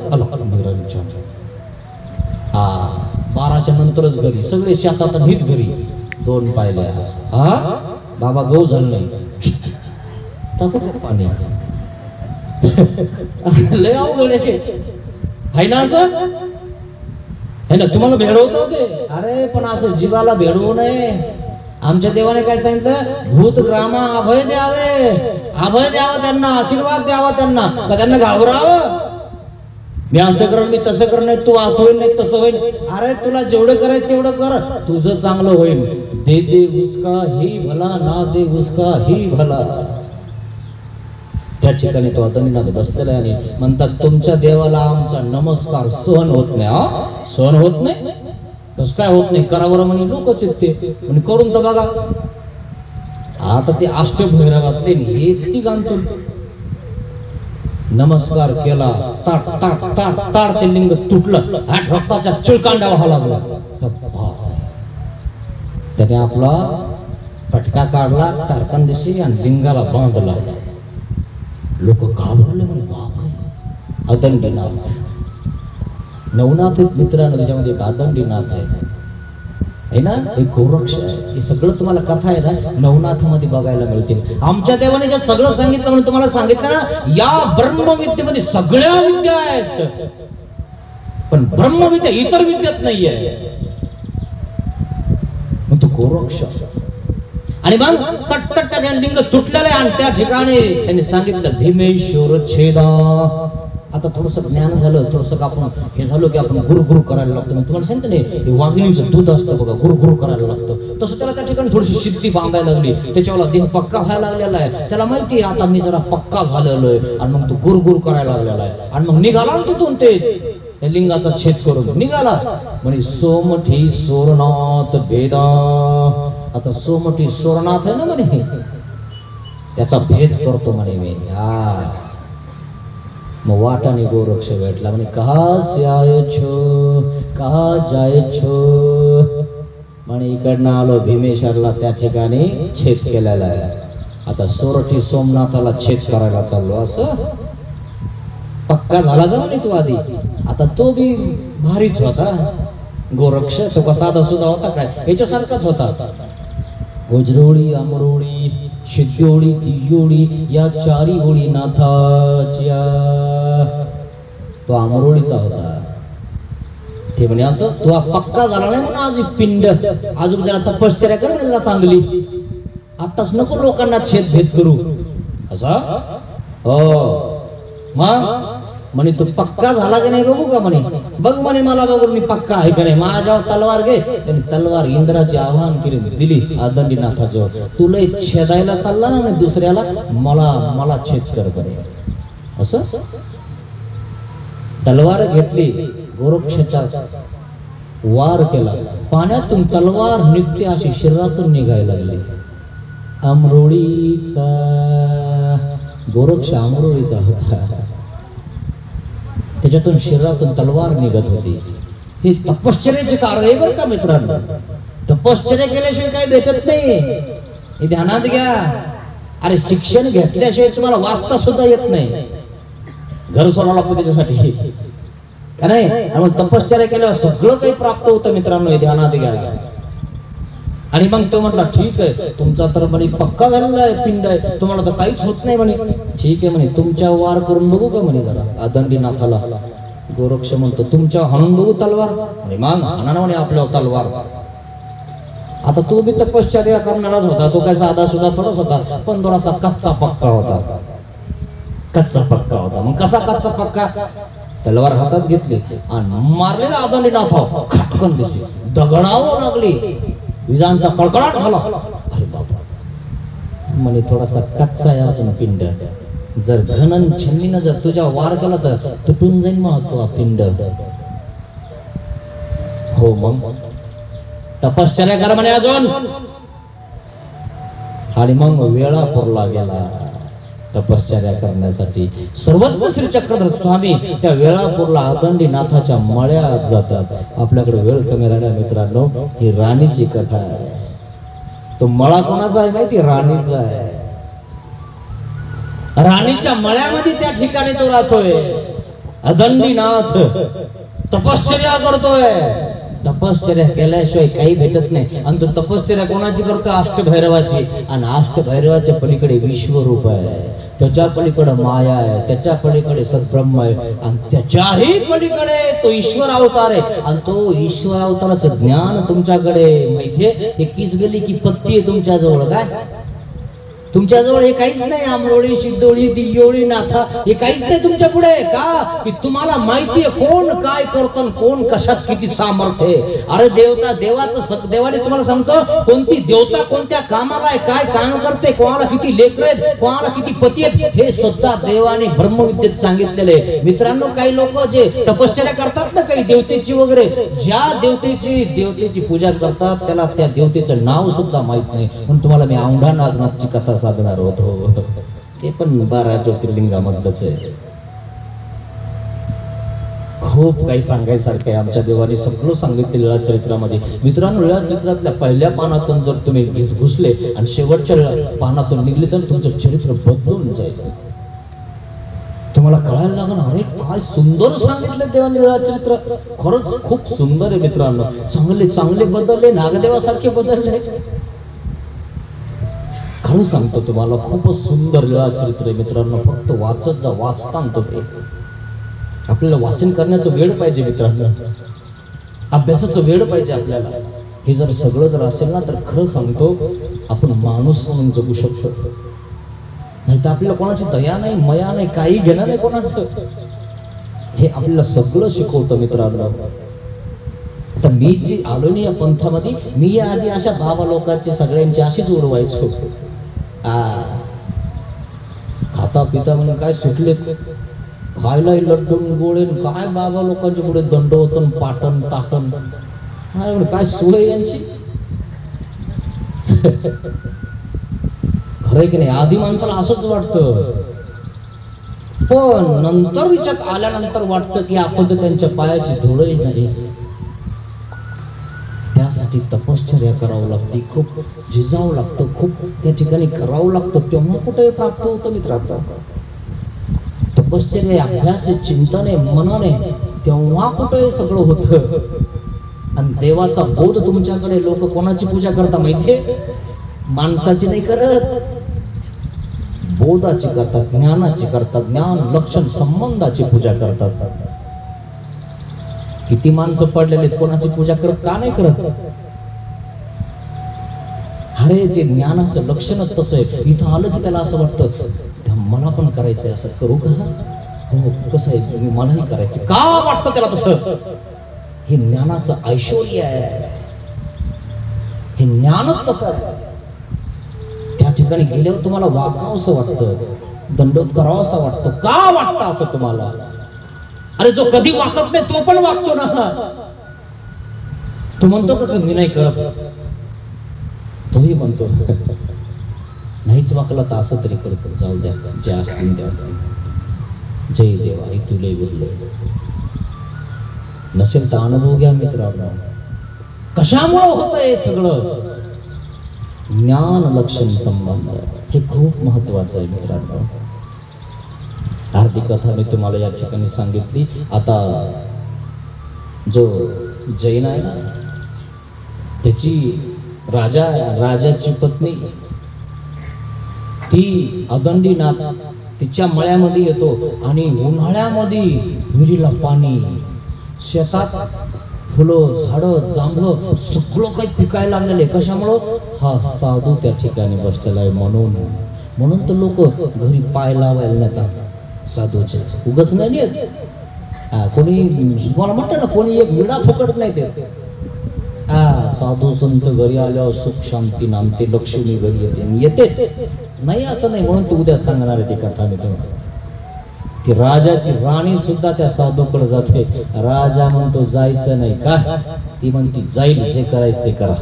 12च्या नंतरच घरी, सगळे शेतात आणि हीच घरी 2 पाहिल्या. बाबा गहू झालं नाही, टाकू पाणी. लय अवघड आहे ना असं, है ना? तुम्हाला भेडवत होते, अरे पण असं जीवाला भेडवू नये. आमच्या देवाने काय सांगितलं, भूत ग्रामा अभय द्यावे, अभय द्यावं त्यांना, आशीर्वाद द्यावा त्यांना, का त्यांना घाबरावं? मी असं कर, मी तसं कर, नाही तू असं होईल, नाही तसं होईल. अरे तुला जेवढं करायचं तेवढं कर, तुझं चांगलं होईल. दे दे उसका ही भला, ना दे उसका ही भला. त्या ठिकाणी तो अदनीनाथ बसलेला आहे आणि म्हणतात तुमच्या देवाला आमचा नमस्कार सहन होत नाही. हा सहन होत नाही कसं काय होत नाही, करा बरं म्हणे लोकच आहेत ते म्हणे करून तर बघा. आता ते अष्टभैरवातले हे ती गांतो नमस्कार केला, ताट ताट ताट ताट ते लिंग तुटलं, आठ रक्ताच्या चिळकांडा व्हायला लागला. त्याने आपला पटका काढला तारकांदिशी आणि लिंगाला बांधला. लोक घाबरले म्हणे बाप अदंडीनाथ. नवनाथ मित्रांनो त्याच्यामध्ये एक अदंडीनाथ आहे ना, एक गोरक्ष आहे. हे सगळं तुम्हाला कथा आहे ना नवनाथ मध्ये बघायला मिळतील. आमच्या देवाने ज्यात सगळं सांगितलं म्हणून तुम्हाला सांगितलं ना, या ब्रह्मविद्येमध्ये सगळ्या विद्या आहेत, पण ब्रह्मविद्या इतर विद्यात नाहीये. मग तो गोरक्ष आणि मग तटतट त्या लिंग तुटलेलं आहे आणि त्या ठिकाणी त्यांनी सांगितलं भीमेश्वर छेदा. आता थोडस ज्ञान झालं, थोडस आपण हे झालं की आपण गुरु करायला लागतो. तुम्हाला सांगतो ना वाघिणीचं दूध असतं बघा, गुरु करायला लागतं. तसं त्याला त्या ठिकाणी थोडीशी सिद्धी बांधायला लागली, त्याच्यावर देह पक्का व्हायला लागलेला आहे. त्याला माहिती आहे आता मी जरा पक्का झालेलो आहे आणि मग तो गुरु करायला लागलेला आहे. आणि मग निघाला तिथून ते लिंगाचा छेद करून निघाला म्हणे सोमठी सोरनाथ भेदा. आता सोमठी सोरनाथ आहे ना म्हणे, त्याचा भेद करतो म्हणे मी. मग वाटाने गोरक्ष भेटला म्हणे कहा से आयो छो कहा जाय छो म्हणे इकडनं आलो भीमेश्वरला, त्या ठिकाणी छेद केलेला आहे. आता सोरठी सोमनाथाला छेद करायला चाललो. असं पक्का झाला का म्हणे तो आधी. आता तो बी भारीच होता गोरक्ष, तो कसा साधा सुद्धा होता काय, याच्यासारखाच होता. वज्रोळी अमरोळी सिद्धोळी तियोळी या चारी ओळी नाथाच्या. तो अमरोळीचा होता. ते म्हणे असं तो पक्का झाला नाही म्हणून आज पिंड अजून जरा तपश्चर्या कर जरा चांगली, आताच नको लोकांना छेद भेद करू असा. हो मग म्हणे तू पक्का झाला की नाही बघू का म्हणे. बघ म्हणे मला बघून मी पक्का आहे का नाही. माझ्यावर तलवार घे. त्यांनी तलवार इंद्राची आव्हान केली दिली अदंडीनाथाजवळ. तुला छेदायला चालला ना दुसऱ्याला, मला छेद कर बरे. असं तलवार घेतली, गोरक्षाच्या वार केला, पाण्यातून तलवार निघते अशी शरीरातून निघायला लागली. अमरोळीचा गोरक्ष अमरोळीचा होता, त्याच्यातून शरीरातून तलवार निघत होती. हे तपश्चर्याचे कार्य आहे बरं का मित्रांनो. तपश्चर्या केल्याशिवाय काही भेटत नाही, हे ध्यानात घ्या. अरे शिक्षण घेतल्याशिवाय तुम्हाला वाचता सुद्धा येत नाही, घर सोडावं लागतं त्याच्यासाठी का नाही. आणि तपश्चर्या केल्यावर सगळं काही प्राप्त होतं मित्रांनो, हे ध्यानात घ्या. आणि मग तो म्हटला ठीक आहे तुमचा तर म्हणे पक्का झालेला आहे पिंड आहे, तुम्हाला तर काहीच होत नाही म्हणे. ठीक आहे म्हणे तुमच्या वार करून बघू का म्हणे जरा अदंडीनाथाला. गोरक्ष म्हणतो तुमच्या हाणून बघू तलवार. मग हाणा म्हणे आपल्या तलवार. आता तो बी तपश्चर्या करणाराच होता, तो काय साधा सुद्धा थोडाच होता, पण थोडासा कच्चा पक्का होता. कच्चा पक्का होता. मग कसा कच्चा पक्का, तलवार हातात घेतली आणि मारलेला अदंडीनाथ खटकन दिसली, दगडावर लागली, विजांचा कळकळाट झाला. अरे बाबा म्हणे थोडासा कच्चा आहे अजून पिंड, जर घनन छन्नीनं जर तुझ्या वार केला तर तुटून जाईल मग तो पिंड. हो मग तपश्चर्या कर म्हणे अजून. आणि मग वेळापूरला गेला तपश्चर्या करण्यासाठी. सर्वज्ञ श्री चक्रधर स्वामी त्या वेळापूरला अदंडीनाथाच्या मळ्यात जातात. आपल्याकडे वेळ कमी राहिला मित्रांनो, ही राणीची कथा आहे. तो मळा कोणाचा आहे माहिती, राणीचा आहे. राणीच्या मळ्यामध्ये त्या ठिकाणी तो राहतोय. अदंडीनाथ तपश्चर्या करतोय. तपश्चर्या केल्याशिवाय काही भेटत नाही. आणि तो तपश्चर्या कोणाची करतो, अष्टभैरवाची. आणि अष्टभैरवाच्या पलीकडे विश्वरूप आहे, त्याच्या पलीकडे माया आहे, त्याच्या पलीकडे सद्ब्रह्म आहे, आणि त्याच्याही पलीकडे तो ईश्वर अवतार आहे. आणि तो ईश्वर अवताराचं ज्ञान तुमच्याकडे माहितीये. हे किस गली की पत्ती आहे तुमच्या जवळ. काय तुमच्याजवळ हे काहीच नाही, आंबोळी सिद्धोळी दियोळी नाथा हे काहीच नाही तुमच्या पुढे. का की तुम्हाला माहितीये कोण काय करतं, कोण कशात किती सामर्थ्य आहे. अरे देवता देवाचं देवाने तुम्हाला सांगतो कोणती देवता कोणत्या कामाला आहे, काय काम करते, कोणाला किती लेकरं आहेत, कोणाला किती पती आहेत, हे सुद्धा देवाने ब्रह्मविद्येत सांगितलेले. मित्रांनो, काही लोक जे तपश्चर्या करतात ना, काही देवतेची वगैरे, ज्या देवतेची पूजा करतात त्याला त्या देवतेचं नाव सुद्धा माहित नाही. म्हणून तुम्हाला मी औंढा नागनाथची कथा साधणार होतो, ते पण 12 ज्योतिर्लिंगामधलंच आहे. खूप काही सांगायसारखं आहे. आमच्या देवाने सगळं सांगितलं लीळा चरित्रामध्ये. मित्रांनो, लीळा चरित्रातल्या पहिल्या पानातून जर तुम्ही घुसले आणि शेवटच्या पानातून निघले तर तुमचं चरित्र बदलून जायचं. तुम्हाला कळायला लागलं, अरे काय सुंदर सांगितलं देवाने लीळा चरित्र. खरंच खूप सुंदर आहे मित्रांनो. चांगले चांगले बदलले, नागदेवासारखे बदलले. खरं सांगतो तुम्हाला, खूपच सुंदर लीळा चरित्र आहे मित्रांनो. फक्त वाचत जा, वाचता तुम्ही. आपल्याला वाचन करण्याचं वेळ पाहिजे मित्रांनो, अभ्यासाचं वेळ पाहिजे आपल्याला. हे जर सगळं जर असेल ना तर खरं सांगतो आपण माणूस म्हणून जगू शकतो. नाही तर आपल्याला कोणाची दया नाही, मया नाही, काही घेणं नाही कोणाचं. हे आपल्याला सगळं शिकवतं मित्रांनो. तर मी जी आलो नाही या पंथामध्ये, मी या आधी अशा बाबा लोकांचे सगळ्यांचे अशीच उडवायचो. खाता पिता म्हणून काय सुटले, खायला लड्डून गोळे, काय बाबा लोकांच्या पुढे दंडवतन पाटण ताटण, काय सोय यांची. खरंय की नाही, आधी माणसाला असंच वाटतं, पण नंतर विचार आल्यानंतर वाटतं की आपण तर त्यांच्या पायाची धुळही नाही. त्यासाठी तपश्चर्या करावं लागते, खूप झिजावं लागतं, खूप त्या ठिकाणी करावं लागतं, तेव्हा कुठे प्राप्त होतं मित्रांनो. तपश्चर्या, अभ्यास, चिंतन आहे, मनन आहे, तेव्हा कुठे सगळं होतं. आणि देवाचा बोध तुमच्याकडे. लोक कोणाची पूजा करता माहितीये? माणसाची नाही करत, बोधाची करतात, ज्ञानाची करतात, ज्ञान लक्षण संबंधाची पूजा करतात. किती माणसं पडलेले कोणाची पूजा करत का नाही करत? अरे ते ज्ञानाचं लक्षणच तसं आहे. इथं आलं की त्याला असं वाटतं मला पण करायचंय, असं करू का? हो, कसं आहे, मलाही करायचं का वाटतं त्याला तसं? हे ज्ञानाचं ऐश्वर्य आहे, हे ज्ञानच तसं आहे. त्या ठिकाणी गेल्यावर तुम्हाला वागावं असं वाटतं, दंडोत करावं असं वाटतं. का वाटतं असं तुम्हाला? अरे जो कधी वागत नाही तो पण वागतो ना. तो म्हणतो का मी नाही करत? तोही म्हणतो नाहीच वाकला तर असं तरी करतो, जाऊ द्या, जे असतील ते असतील. जय देवा, तुले बोलले. नसेल तर अनुभव घ्या मित्रांनो. कशामुळे होतं हे सगळं? ज्ञान लक्षण संबंध, हे खूप महत्वाचं आहे मित्रांनो. अर्धी कथा मी तुम्हाला या ठिकाणी सांगितली. आता जो जैन आहे ना, त्याची राजाची पत्नी ती अदंडीनाथ तिच्या मळ्यामध्ये येतो आणि उन्हाळ्यामध्ये विहिरीला पाणी, शेतात फुलं, झाडं, जांभळं सगळं काही पिकायला लागलेले. कशामुळं? हा साधू त्या ठिकाणी बसलेला आहे म्हणून तर लोक घरी पाय लावायला नेतात साधूचे. उगच नाही येत. कोणी मला म्हटलं ना, कोणी एक विडा फुकट नाही देत. साधू संत घरी आल्यावर सुख शांती नांदते, लक्ष्मी घरी येतेच नाही असं नाही. म्हणून तू उद्या सांगणार आहे ती कथा मी तुम्हाला. ती राजाची राणी सुद्धा त्या साधूकडे जाते. राजा म्हणतो जायचं नाही का? ती म्हणती जाईल, जे करायचं ते करा.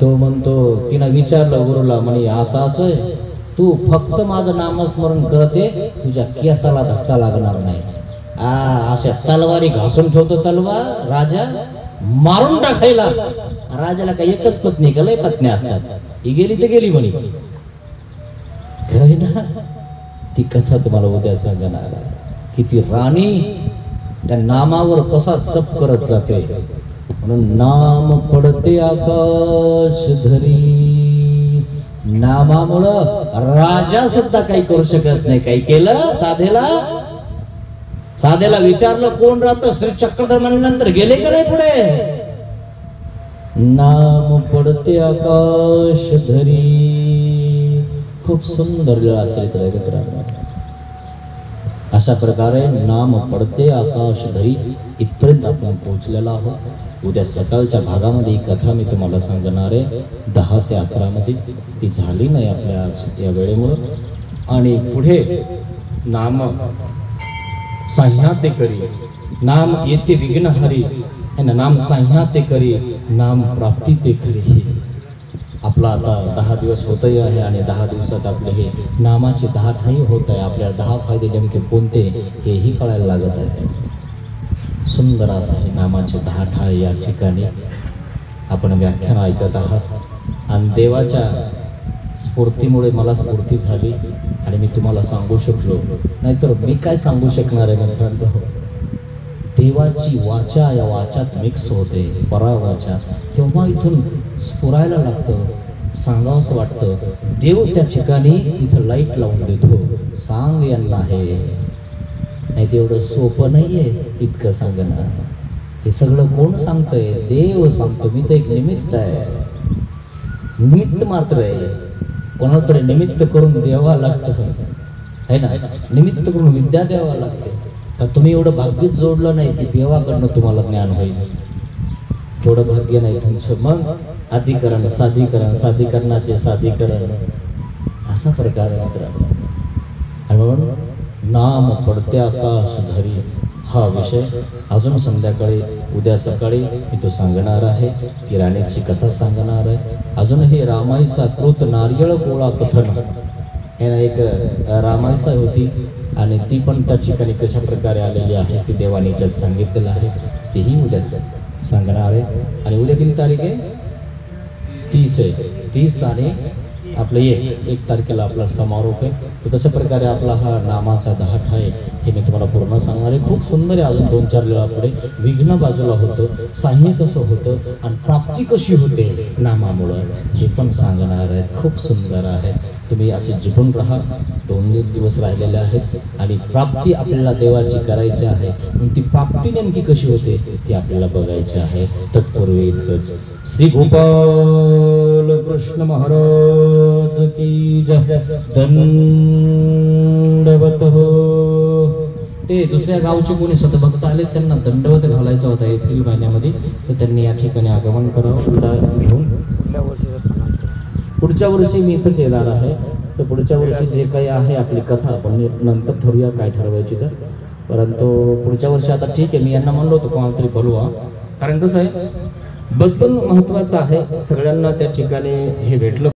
तो म्हणतो, तिनं विचारलं गुरुला, म्हणे असं असं तू फक्त माझं नामस्मरण करते, तुझ्या केसाला धक्का लागणार नाही. अशा तलवारी घासून ठेवतो तलवार राजा, मारून टाकायला. राजाला काही एकच पत्नी का लय पत्नी असतात? ही गेली तर गेली म्हणे. खरं ना, ती कथा तुम्हाला उद्या सांगणार की ती राणी त्या नामावर कसा जप करत जाते. म्हणून नाम पडते आकाश धरी, नामामुळं राजा सुद्धा काही करू शकत नाही. काही केलं साधेला विचारलं कोण राहतं? श्री चक्रधर म्हणल्यानंतर गेले का नाही पुढे? नाम पडते आकाश धरी, खूप सुंदर लीळा आचरित आहे मित्रांनो. अशा प्रकारे नाम पडते आकाश धरी इथपर्यंत आपण पोहोचलेला आहोत. उद्या सकाळच्या भागामध्ये ही कथा मी तुम्हाला सांगणार आहे 10 ते 11 मध्ये. ती झाली नाही आपल्या आज या वेळेमुळं. आणि पुढे नाम संह्याते करी, नाम येते विघ्नहरी, नाम संह्याते करी, नाम प्राप्ती ते खरी. आपला आता 10 दिवस होतही आहे आणि 10 दिवसात आपले हे नामाचे 10 ठाई होत आहे. आपल्याला 10 फायदे नेमके कोणते हेही कळायला लागत आहे. सुंदर असं हे नामाचे 10 ठाई या ठिकाणी आपण व्याख्यान ऐकत आहात. आणि देवाच्या स्फूर्तीमुळे मला स्फूर्ती झाली आणि मी तुम्हाला सांगू शकलो, नाहीतर मी काय सांगू शकणार आहे मित्रांनो. देवाची वाचा या वाचात मिक्स होते, परावाचा, तेव्हा इथून स्फुरायला लागतं, सांगावंसं वाटतं. देव त्या ठिकाणी इथं लाईट लावून देतो, सांग यांना हे. नाही तेवढं सोपं नाहीये इतकं सांगणं. हे सगळं कोण सांगतंय? देव सांगतो. मी तर एक निमित्त आहे, निमित्त मात्र आहे. कोणाला तरी निमित्त करून द्यावा लागतं है ना, निमित्त करून विद्या द्यावा लागते. तर तुम्ही एवढं भाग्यच जोडलं नाही की देवाकडनं तुम्हाला ज्ञान होईल. तेवढं भाग्य नाही तुमचं. मग अधिकरण, साधीकरण, साधीकरणाचे साधीकरण, असा प्रकार आहे मित्रांनो. आणि म्हणून नाम पडते आकाश धरी हा विषय अजून संध्याकाळी, उद्या सकाळी मी तो सांगणार आहे. ती राणीची कथा सांगणार आहे. अजून हे रामाईचा कृत नारियळ गोळा कथन हे ना, एक रामाईसा होती आणि ती पण त्या ठिकाणी कशा प्रकारे आलेली आहे ती देवानी त्यात सांगितलेलं आहे. तीही उद्या सांगणार आहे. आणि उद्या किती तारीख आहे? 30 आहे. 30 आणि आपलं 1 तारखेला आपला समारोप आहे. तर तशा प्रकारे आपला हा नामाचा 10 ठाई हे मी तुम्हाला पूर्ण सांगणार आहे. खूप सुंदर आहे. अजून 2-4 लीळा पुढे. विघ्न बाजूला होतं, साह्य कसं होतं आणि प्राप्ती कशी होते नामामुळं हे पण सांगणार आहेत. खूप सुंदर आहे. तुम्ही असे जिंकून राहा. 2 दिवस राहिलेले आहेत आणि प्राप्ती आपल्याला देवाची करायची आहे. पण ती प्राप्ती नेमकी कशी होते ती आपल्याला बघायची आहे. तत्पूर्वी इतकंच. श्री गोपाल कृष्ण महाराज की जय. दंडवत हो. ते दुसऱ्या गावचे कोणी सतभक्त आले, त्यांना दंडवत घालायचा होता एप्रिल महिन्यामध्ये, तर त्यांनी या ठिकाणी आगमन करावं घेऊन. पुढच्या वर्षी मी इथंच येणार आहे. तर पुढच्या वर्षी जे काही आहे आपली कथा आपण नंतर ठरवूया काय ठरवायची तर. परंतु पुढच्या वर्षी आता ठीक आहे, मी यांना म्हणलो होतो कोणाला तरी बोलवा. कारण कसं आहे, बदलून महत्त्वाचं आहे. सगळ्यांना त्या ठिकाणी हे भेटलं